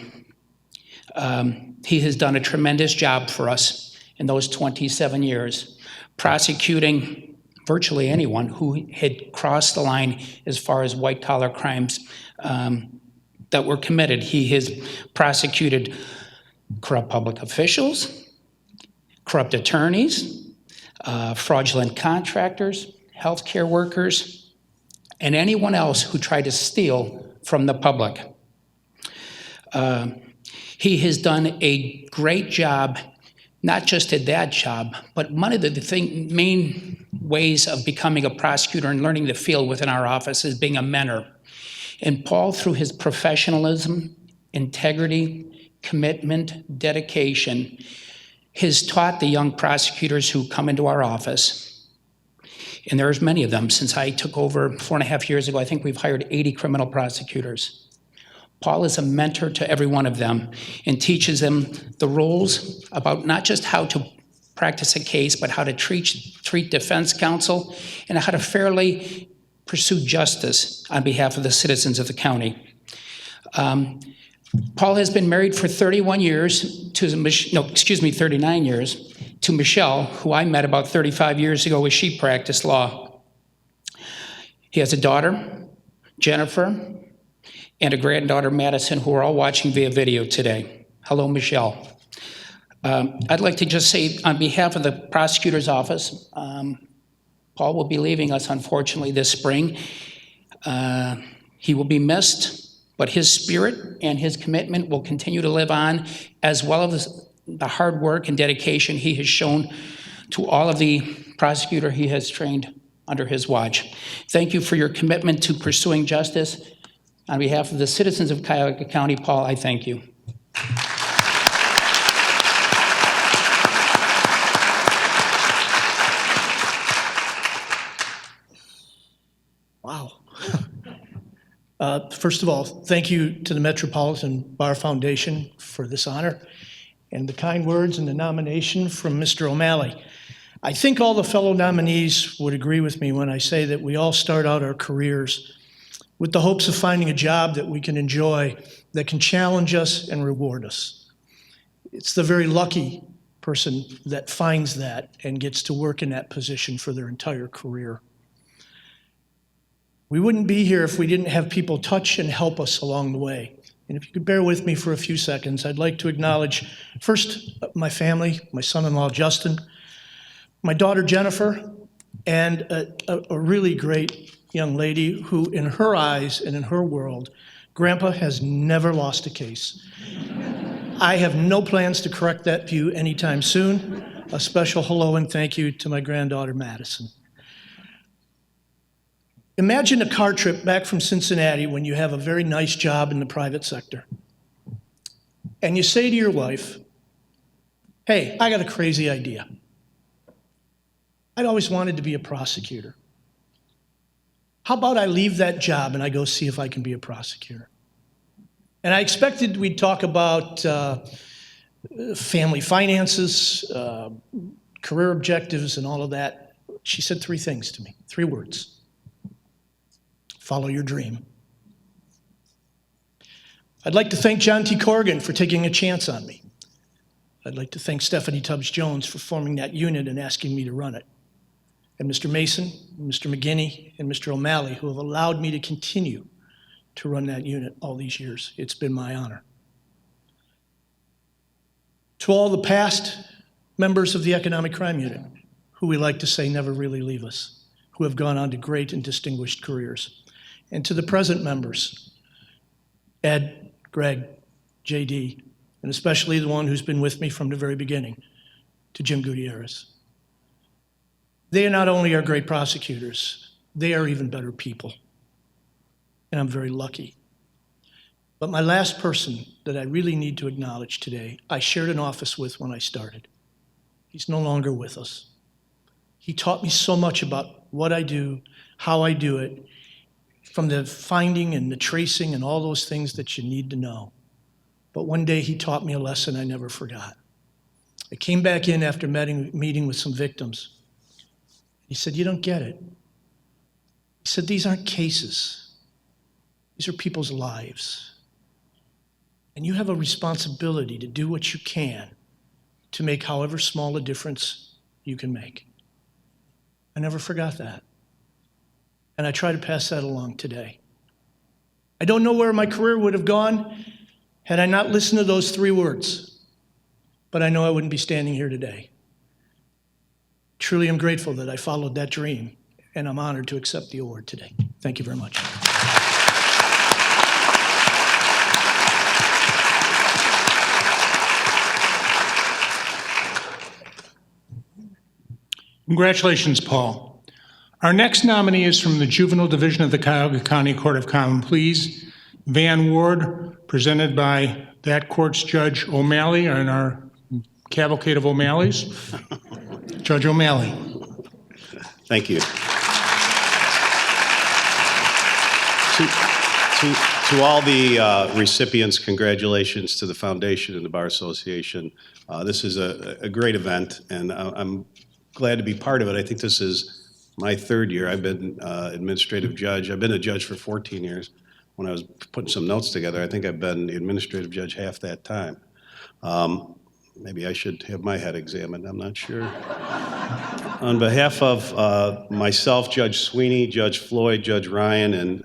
He has done a tremendous job for us in those 27 years, prosecuting virtually anyone who had crossed the line as far as white-collar crimes that were committed. He has prosecuted corrupt public officials, corrupt attorneys, fraudulent contractors, healthcare workers, and anyone else who tried to steal from the public. He has done a great job, not just at that job, but one of the main ways of becoming a prosecutor and learning the field within our office is being a mentor. And Paul, through his professionalism, integrity, commitment, dedication, has taught the young prosecutors who come into our office, and there's many of them. Since I took over 4.5 years ago, I think we've hired 80 criminal prosecutors. Paul is a mentor to every one of them and teaches them the rules about not just how to practice a case, but how to treat defense counsel and how to fairly pursue justice on behalf of the citizens of the county. Paul has been married for 39 years to Michelle, who I met about 35 years ago as she practiced law. He has a daughter, Jennifer, and a granddaughter, Madison, who are all watching via video today. Hello, Michelle. I'd like to just say, on behalf of the prosecutor's office, Paul will be leaving us, unfortunately, this spring. He will be missed, but his spirit and his commitment will continue to live on, as well as the hard work and dedication he has shown to all of the prosecutor he has trained under his watch. Thank you for your commitment to pursuing justice. On behalf of the citizens of Cuyahoga County, Paul, I thank you. Wow. First of all, thank you to the Metropolitan Bar Foundation for this honor and the kind words and the nomination from Mr. O'Malley. I think all the fellow nominees would agree with me when I say that we all start out our careers with the hopes of finding a job that we can enjoy, that can challenge us and reward us. It's the very lucky person that finds that and gets to work in that position for their entire career. We wouldn't be here if we didn't have people touch and help us along the way. And if you could bear with me for a few seconds, I'd like to acknowledge first my family, my son-in-law Justin, my daughter Jennifer, and a really great young lady who, in her eyes and in her world, Grandpa has never lost a case. I have no plans to correct that view anytime soon. A special hello and thank you to my granddaughter Madison. Imagine a car trip back from Cincinnati when you have a very nice job in the private sector. And you say to your wife, hey, I got a crazy idea. I'd always wanted to be a prosecutor. How about I leave that job and I go see if I can be a prosecutor? And I expected we'd talk about family finances, career objectives, and all of that. She said three things to me, three words. Follow your dream. I'd like to thank John T. Corrigan for taking a chance on me. I'd like to thank Stephanie Tubbs-Jones for forming that unit and asking me to run it. And Mr. Mason, Mr. McGinney, and Mr. O'Malley, who have allowed me to continue to run that unit all these years. It's been my honor. To all the past members of the Economic Crime Unit, who we like to say never really leave us, who have gone on to great and distinguished careers. And to the present members, Ed, Greg, JD, and especially the one who's been with me from the very beginning, to Jim Gutierrez. They not only are great prosecutors, they are even better people. And I'm very lucky. But my last person that I really need to acknowledge today, I shared an office with when I started. He's no longer with us. He taught me so much about what I do, how I do it, from the finding and the tracing and all those things that you need to know. But one day he taught me a lesson I never forgot. I came back in after meeting with some victims. He said, you don't get it. He said, these aren't cases. These are people's lives. And you have a responsibility to do what you can to make however small a difference you can make. I never forgot that. And I try to pass that along today. I don't know where my career would have gone had I not listened to those three words, but I know I wouldn't be standing here today. Truly am grateful that I followed that dream, and I'm honored to accept the award today. Thank you very much. Congratulations, Paul. Our next nominee is from the Juvenile Division of the Cuyahoga County Court of Common Pleas, Van Ward, presented by that court's Judge O'Malley and our cavalcade of O'Malleys. Judge O'Malley. Thank you. To all the recipients, congratulations to the Foundation and the Bar Association. This is a great event, and I'm glad to be part of it. I think this is my third year. I've been administrative judge. I've been a judge for 14 years. When I was putting some notes together, I think I've been the administrative judge half that time. Maybe I should have my head examined, I'm not sure. On behalf of myself, Judge Sweeney, Judge Floyd, Judge Ryan, and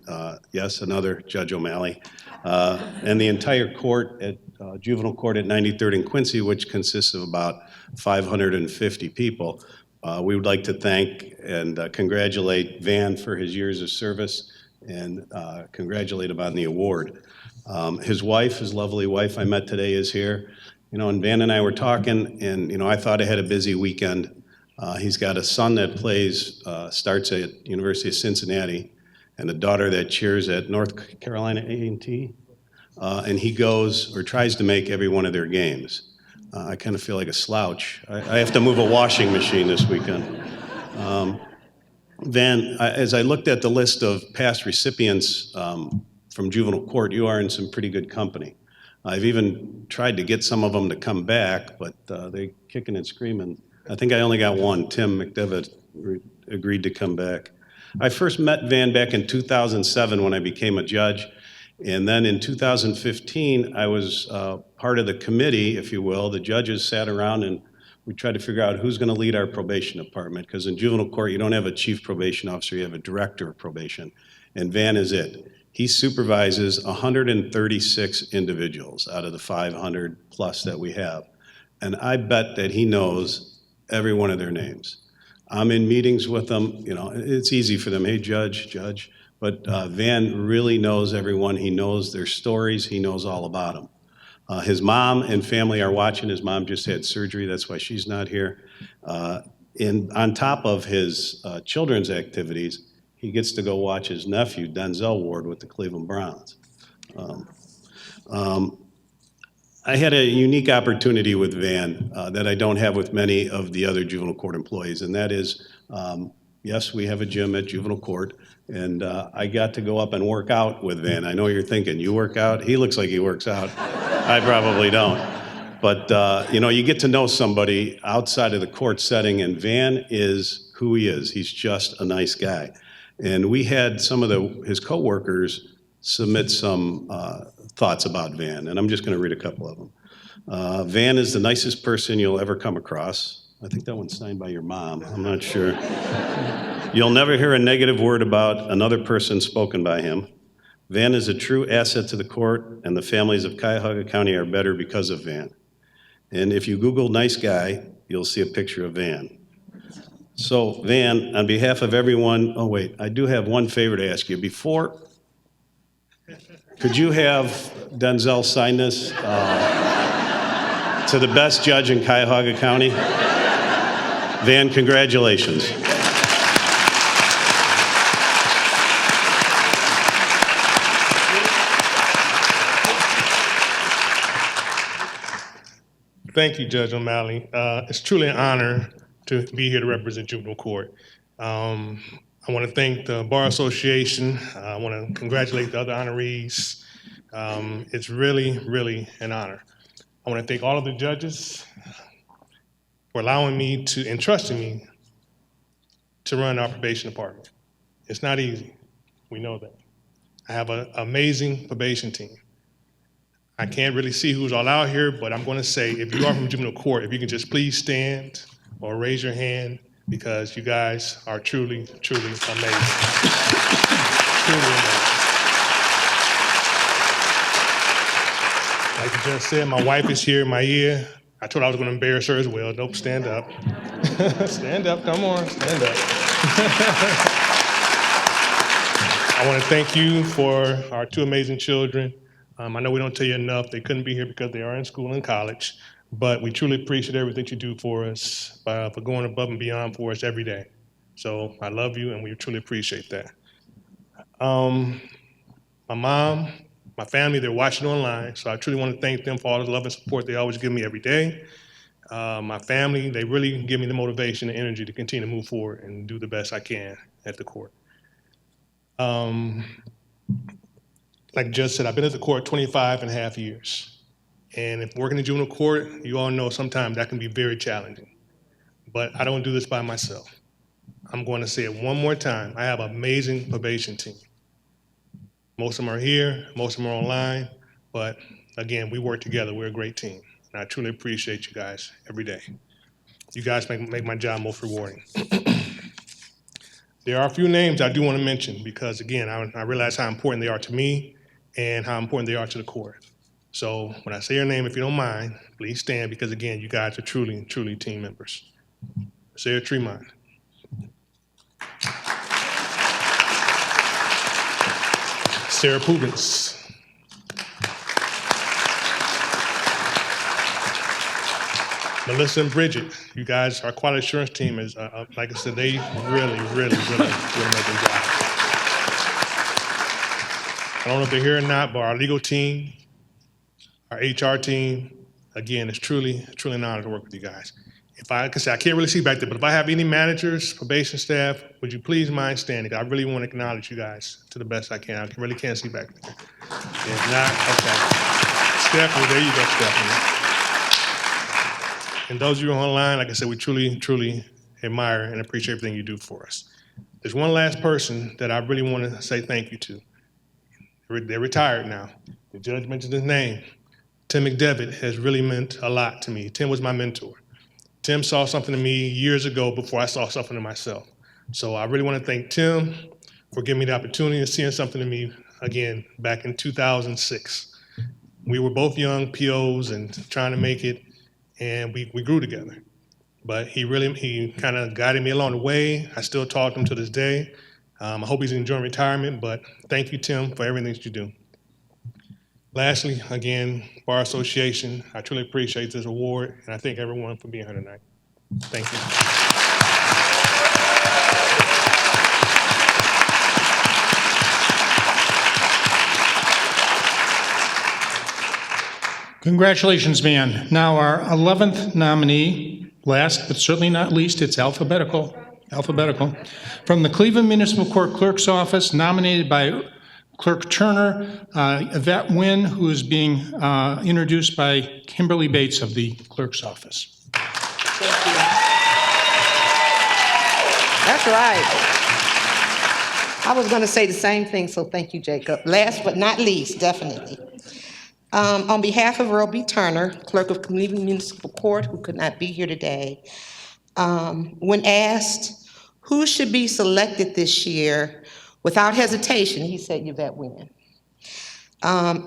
yes, another Judge O'Malley, and the entire court at juvenile court at 93rd and Quincy, which consists of about 550 people, we would like to thank and congratulate Van for his years of service and congratulate him on the award. His wife, his lovely wife I met today, is here. You know, and Van and I were talking, and you know, I thought I had a busy weekend. He's got a son that plays, starts at University of Cincinnati, and a daughter that cheers at North Carolina A&T. And he goes or tries to make every one of their games. I kind of feel like a slouch. I have to move a washing machine this weekend. Van, as I looked at the list of past recipients from juvenile court, you are in some pretty good company. I've even tried to get some of them to come back, but they kicking and screaming. I think I only got one. Tim McDevitt agreed to come back. I first met Van back in 2007 when I became a judge. And then in 2015, I was part of the committee, if you will. The judges sat around and we tried to figure out who's going to lead our probation department. Because in juvenile court, you don't have a chief probation officer, you have a director of probation. And Van is it. He supervises 136 individuals out of the 500 plus that we have. And I bet that he knows every one of their names. I'm in meetings with them, you know, it's easy for them. Hey, judge. But Van really knows everyone. He knows their stories. He knows all about them. His mom and family are watching. His mom just had surgery. That's why she's not here. And on top of his children's activities, he gets to go watch his nephew, Denzel Ward, with the Cleveland Browns. I had a unique opportunity with Van that I don't have with many of the other juvenile court employees, and that is, yes, we have a gym at juvenile court, and I got to go up and work out with Van. I know you're thinking, you work out? He looks like he works out. I probably don't. But, you know, you get to know somebody outside of the court setting, and Van is who he is. He's just a nice guy. And we had some of his coworkers submit some thoughts about Van, and I'm just going to read a couple of them. Van is the nicest person you'll ever come across. I think that one's signed by your mom. I'm not sure. You'll never hear a negative word about another person spoken by him. Van is a true asset to the court, and the families of Cuyahoga County are better because of Van. And if you Google nice guy, you'll see a picture of Van. So, Van, on behalf of everyone, oh wait, I do have one favor to ask you. Could you have Denzel sign this to the best judge in Cuyahoga County? Van, congratulations. Thank you, Judge O'Malley. It's truly an honor to be here to represent juvenile court. I want to thank the Bar Association. I want to congratulate the other honorees. It's really, really an honor. I want to thank all of the judges for allowing me to, and trusting me to run our probation department. It's not easy. We know that. I have an amazing probation team. I can't really see who's all out here, but I'm going to say, if you are from juvenile court, if you can just please stand or raise your hand, because you guys are truly, truly amazing. Truly amazing. Like you just said, my wife is here in my ear. I told her I was going to embarrass her as well. Nope, stand up. Stand up, come on, stand up. I want to thank you for our two amazing children. I know we don't tell you enough. They couldn't be here because they are in school and college, but we truly appreciate everything you do for us, for going above and beyond for us every day. So I love you, and we truly appreciate that. My mom, my family, they're watching online, so I truly want to thank them for all the love and support they always give me every day. My family, they really give me the motivation and energy to continue to move forward and do the best I can at the court. Like Judge said, I've been at the court 25 and a half years. And if working in juvenile court, you all know sometimes that can be very challenging. But I don't do this by myself. I'm going to say it one more time. I have an amazing probation team. Most of them are here, most of them are online, but again, we work together. We're a great team. And I truly appreciate you guys every day. You guys make my job most rewarding. There are a few names I do want to mention because, again, I realize how important they are to me and how important they are to the court. So when I say your name, if you don't mind, please stand because, again, you guys are truly, truly team members. Sarah Tremont. Sarah Pubens. Melissa and Bridget, you guys, our quality assurance team is, like I said, they really make a job. I don't know if they're here or not, but our legal team, our HR team, again, it's truly an honor to work with you guys. Like I said, I can't really see back there, but if I have any managers, probation staff, would you please mind standing? I really want to acknowledge you guys to the best I can. I really can't see back there. If not, okay. Stephanie, there you go, Stephanie. And those of you online, like I said, we truly admire and appreciate everything you do for us. There's one last person that I really want to say thank you to. They're retired now. The judge mentioned his name. Tim McDevitt has really meant a lot to me. Tim was my mentor. Tim saw something in me years ago before I saw something in myself. So I really want to thank Tim for giving me the opportunity of seeing something in me again back in 2006. We were both young POs and trying to make it, and we grew together. But he kind of guided me along the way. I still talk to him to this day. I hope he's enjoying retirement, but thank you, Tim, for everything that you do. Lastly, again, Bar Association, I truly appreciate this award, and I thank everyone for being here tonight. Thank you. Congratulations, man. Now our 11th nominee, last but certainly not least, it's alphabetical. From the Cleveland Municipal Court Clerk's Office, nominated by Clerk Turner, Yvette Wynn, who is being introduced by Kimberly Bates of the Clerk's Office. That's right. I was going to say the same thing, so thank you, Jacob. Last but not least, definitely. On behalf of Earl B. Turner, Clerk of Cleveland Municipal Court, who could not be here today, when asked who should be selected this year, without hesitation, he said Yvette Wynn.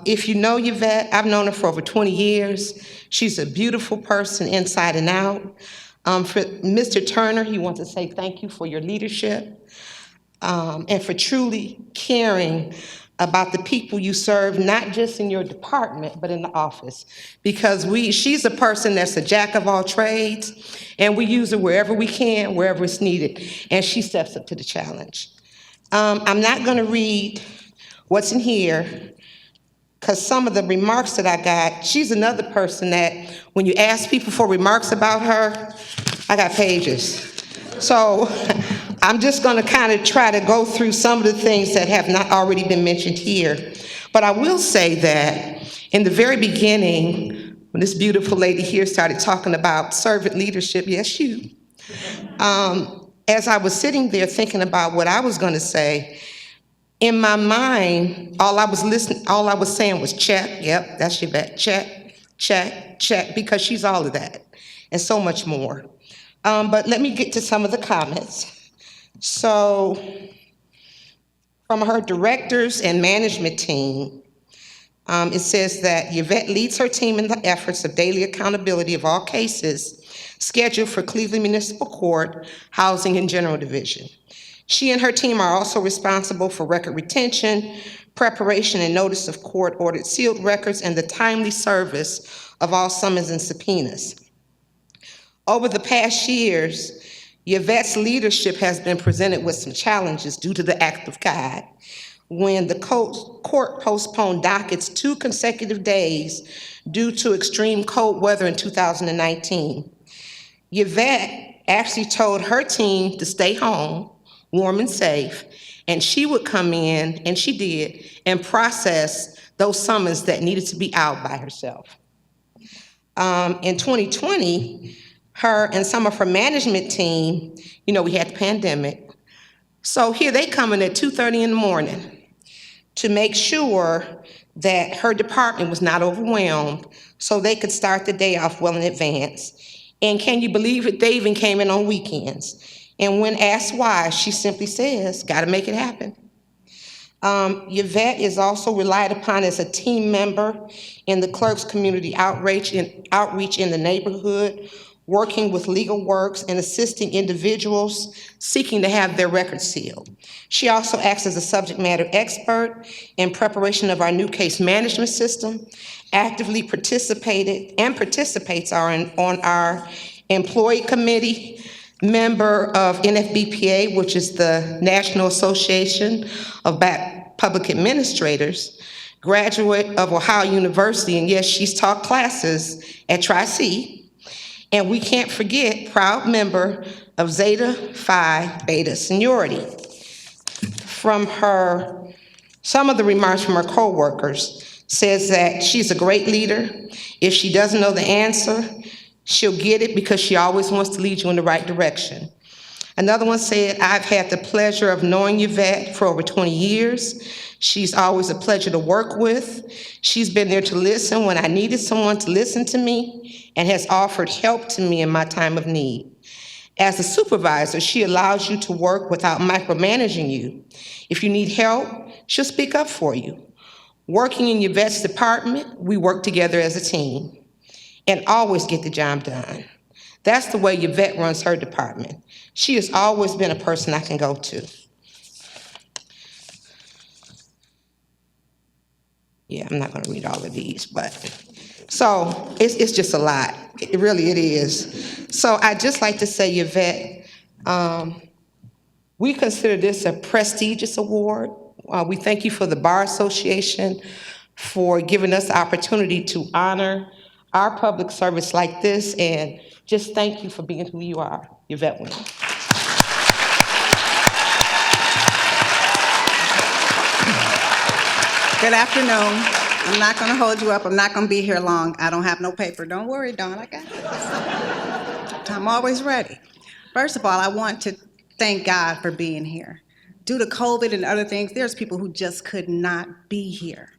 If you know Yvette, I've known her for over 20 years. She's a beautiful person inside and out. For Mr. Turner, he wants to say thank you for your leadership and for truly caring about the people you serve, not just in your department, but in the office. Because she's a person that's a jack of all trades, and we use her wherever we can, wherever it's needed, and she steps up to the challenge. I'm not gonna read what's in here, because some of the remarks that I got, she's another person that when you ask people for remarks about her, I got pages. So I'm just gonna kind of try to go through some of the things that have not already been mentioned here. But I will say that in the very beginning, when this beautiful lady here started talking about servant leadership, yes, you, as I was sitting there thinking about what I was gonna say, in my mind, all I was saying was check, yep, that's Yvette, check, because she's all of that, and so much more. But let me get to some of the comments. So, from her directors and management team, it says that Yvette leads her team in the efforts of daily accountability of all cases scheduled for Cleveland Municipal Court, Housing and General Division. She and her team are also responsible for record retention, preparation and notice of court-ordered sealed records, and the timely service of all summons and subpoenas. Over the past years, Yvette's leadership has been presented with some challenges due to the act of God. When the court postponed dockets 2 consecutive days due to extreme cold weather in 2019. Yvette actually told her team to stay home, warm and safe, and she would come in, and she did, and process those summons that needed to be out by herself. In 2020, her and some of her management team, we had the pandemic. So here they come in at 2:30 in the morning to make sure that her department was not overwhelmed so they could start the day off well in advance. And can you believe it? They even came in on weekends. And when asked why, she simply says, gotta make it happen. Yvette is also relied upon as a team member in the clerk's community outreach in the neighborhood, working with legal works and assisting individuals seeking to have their records sealed. She also acts as a subject matter expert in preparation of our new case management system, actively participates on our employee committee, member of NFBPA, which is the National Association of Public Administrators, graduate of Ohio University, and yes, she's taught classes at Tri-C. And we can't forget, proud member of Zeta Phi Beta Seniority. Some of the remarks from her coworkers says that she's a great leader. If she doesn't know the answer, she'll get it because she always wants to lead you in the right direction. Another one said, I've had the pleasure of knowing Yvette for over 20 years. She's always a pleasure to work with. She's been there to listen when I needed someone to listen to me and has offered help to me in my time of need. As a supervisor, she allows you to work without micromanaging you. If you need help, she'll speak up for you. Working in Yvette's department, we work together as a team and always get the job done. That's the way Yvette runs her department. She has always been a person I can go to. Yeah, I'm not gonna read all of these, but, so it's just a lot. It is. So I'd just like to say, Yvette, we consider this a prestigious award. We thank you for the Bar Association for giving us the opportunity to honor our public service like this, and just thank you for being who you are, Yvette Wynn. Good afternoon. I'm not going to hold you up. I'm not going to be here long. I don't have no paper. Don't worry, Dawn, I got this. I'm always ready. First of all, I want to thank God for being here. Due to COVID and other things, there's people who just could not be here.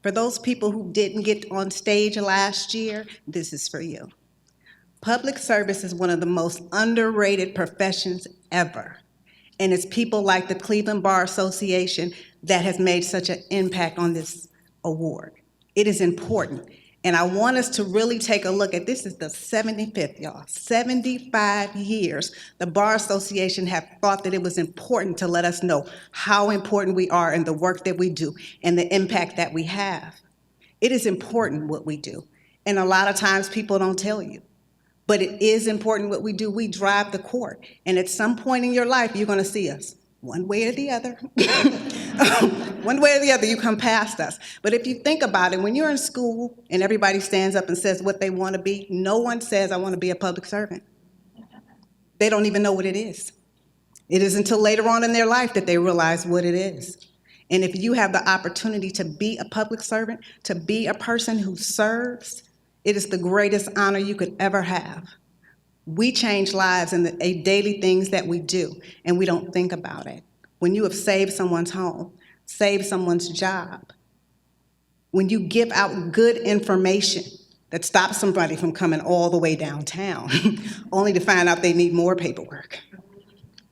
For those people who didn't get on stage last year, this is for you. Public service is one of the most underrated professions ever. And it's people like the Cleveland Bar Association that has made such an impact on this award. It is important. And I want us to really take a look at, this is the 75th, y'all. 75 years, the Bar Association have thought that it was important to let us know how important we are in the work that we do and the impact that we have. It is important what we do. And a lot of times people don't tell you. But it is important what we do. We drive the court. And at some point in your life, you're going to see us one way or the other. One way or the other, you come past us. But if you think about it, when you're in school and everybody stands up and says what they want to be, no one says, I want to be a public servant. They don't even know what it is. It is until later on in their life that they realize what it is. And if you have the opportunity to be a public servant, to be a person who serves, it is the greatest honor you could ever have. We change lives in the daily things that we do, and we don't think about it. When you have saved someone's home, saved someone's job, when you give out good information that stops somebody from coming all the way downtown, only to find out they need more paperwork.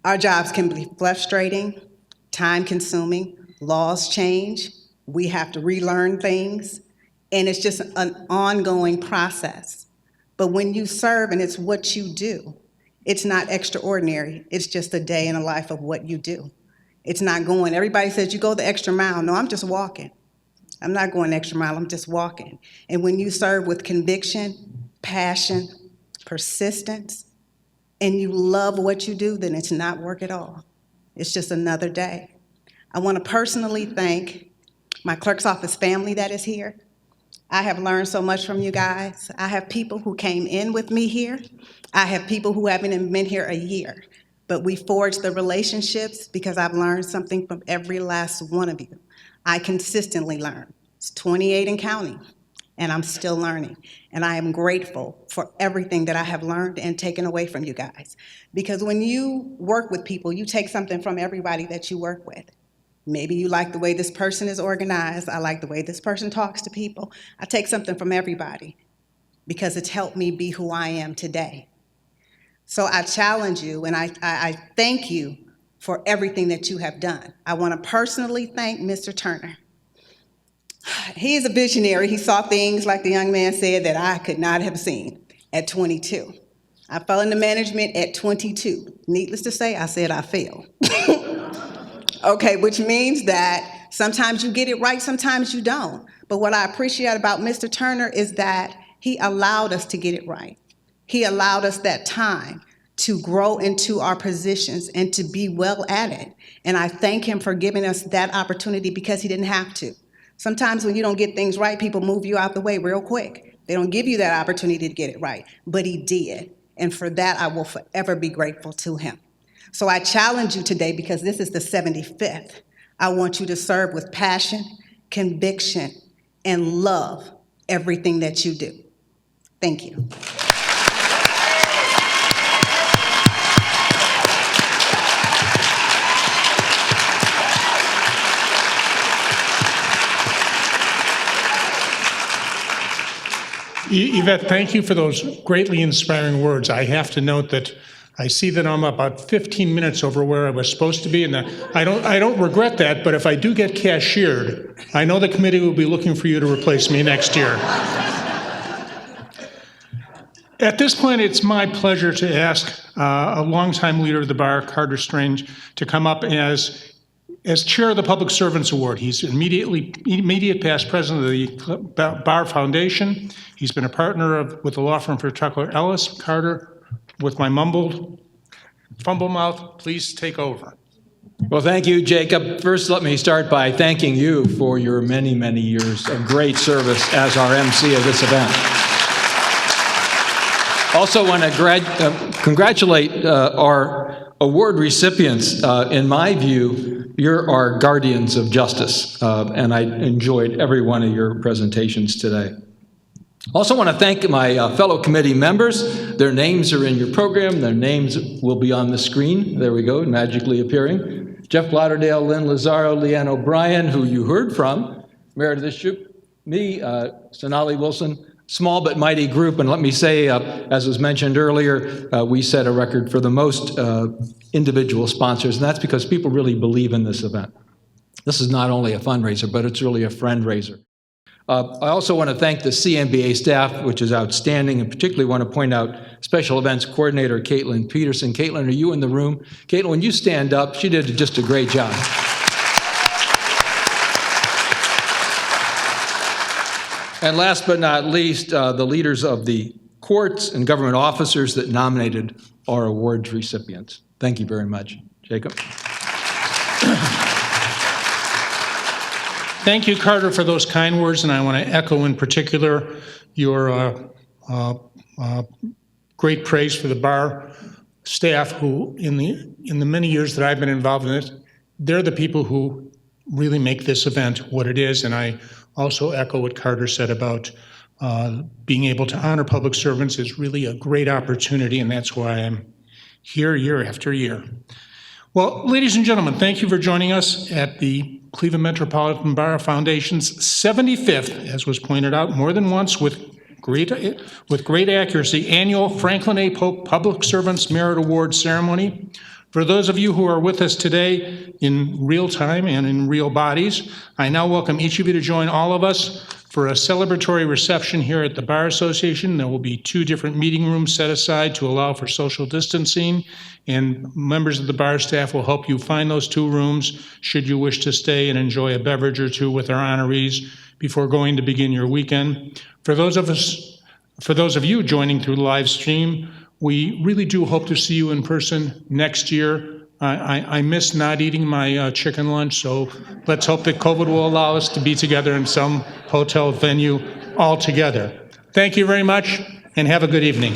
Our jobs can be frustrating, time-consuming, laws change, we have to relearn things, and it's just an ongoing process. But when you serve and it's what you do, it's not extraordinary. It's just a day in the life of what you do. It's not going, everybody says you go the extra mile. No, I'm just walking. I'm not going the extra mile, I'm just walking. And when you serve with conviction, passion, persistence, and you love what you do, then it's not work at all. It's just another day. I want to personally thank my clerk's office family that is here. I have learned so much from you guys. I have people who came in with me here. I have people who haven't even been here a year. But we forged the relationships because I've learned something from every last one of you. I consistently learn. It's 28 and counting, and I'm still learning. And I am grateful for everything that I have learned and taken away from you guys. Because when you work with people, you take something from everybody that you work with. Maybe you like the way this person is organized. I like the way this person talks to people. I take something from everybody. because it's helped me be who I am today. So I challenge you, and I thank you for everything that you have done. I want to personally thank Mr. Turner. He is a visionary. He saw things, like the young man said, that I could not have seen at 22. I fell into management at 22. Needless to say, I said I failed. Okay, which means that sometimes you get it right, sometimes you don't. But what I appreciate about Mr. Turner is that he allowed us to get it right. He allowed us that time to grow into our positions and to be well at it. And I thank him for giving us that opportunity, because he didn't have to. Sometimes when you don't get things right, people move you out the way real quick. They don't give you that opportunity to get it right, but he did. And for that, I will forever be grateful to him. So I challenge you today, because this is the 75th. I want you to serve with passion, conviction, and love everything that you do. Thank you. Yvette, thank you for those greatly inspiring words. I have to note that I see that I'm about 15 minutes over where I was supposed to be, and I don't regret that, but if I do get cashiered, I know the committee will be looking for you to replace me next year. At this point, it's my pleasure to ask a longtime leader of the bar, Carter Strange, to come up as chair of the Public Servants Award. He's immediate past president of the Bar Foundation. He's been a partner with the law firm for Kay Ellis. Carter, with my fumble mouth, please take over. Well, thank you, Jacob. First, let me start by thanking you for your many, many years of great service as our MC of this event. Also want to congratulate our award recipients. In my view, you're our guardians of justice, and I enjoyed every one of your presentations today. Also want to thank my fellow committee members. Their names are in your program. Their names will be on the screen. There we go, magically appearing. Jeff Lauderdale, Lynn Lazaro, Leanne O'Brien, who you heard from, Meredith Shoup, me, Sonali Wilson, small but mighty group. And let me say, as was mentioned earlier, we set a record for the most individual sponsors, and that's because people really believe in this event. This is not only a fundraiser, but it's really a friend raiser. I also want to thank the CMBA staff, which is outstanding, and particularly want to point out Special Events Coordinator Caitlin Peterson. Caitlin, are you in the room? Caitlin, when you stand up, she did just a great job. And last but not least, the leaders of the courts and government officers that nominated our awards recipients. Thank you very much. Jacob. Thank you, Carter, for those kind words, and I want to echo in particular your great praise for the bar staff, who in the many years that I've been involved in it, they're the people who really make this event what it is. And I also echo what Carter said about being able to honor public servants is really a great opportunity, and that's why I'm here year after year. Well, ladies and gentlemen, thank you for joining us at the Cleveland Metropolitan Bar Foundation's 75th, as was pointed out more than once with great accuracy, annual Franklin A. Polk Public Servants Merit Award Ceremony. For those of you who are with us today in real time and in real bodies, I now welcome each of you to join all of us for a celebratory reception here at the Bar Association. There will be 2 different meeting rooms set aside to allow for social distancing, and members of the bar staff will help you find those 2 rooms should you wish to stay and enjoy a beverage or 2 with our honorees before going to begin your weekend. For those of you joining through the live stream, we really do hope to see you in person next year. I miss not eating my chicken lunch, so let's hope that COVID will allow us to be together in some hotel venue all together. Thank you very much, and have a good evening.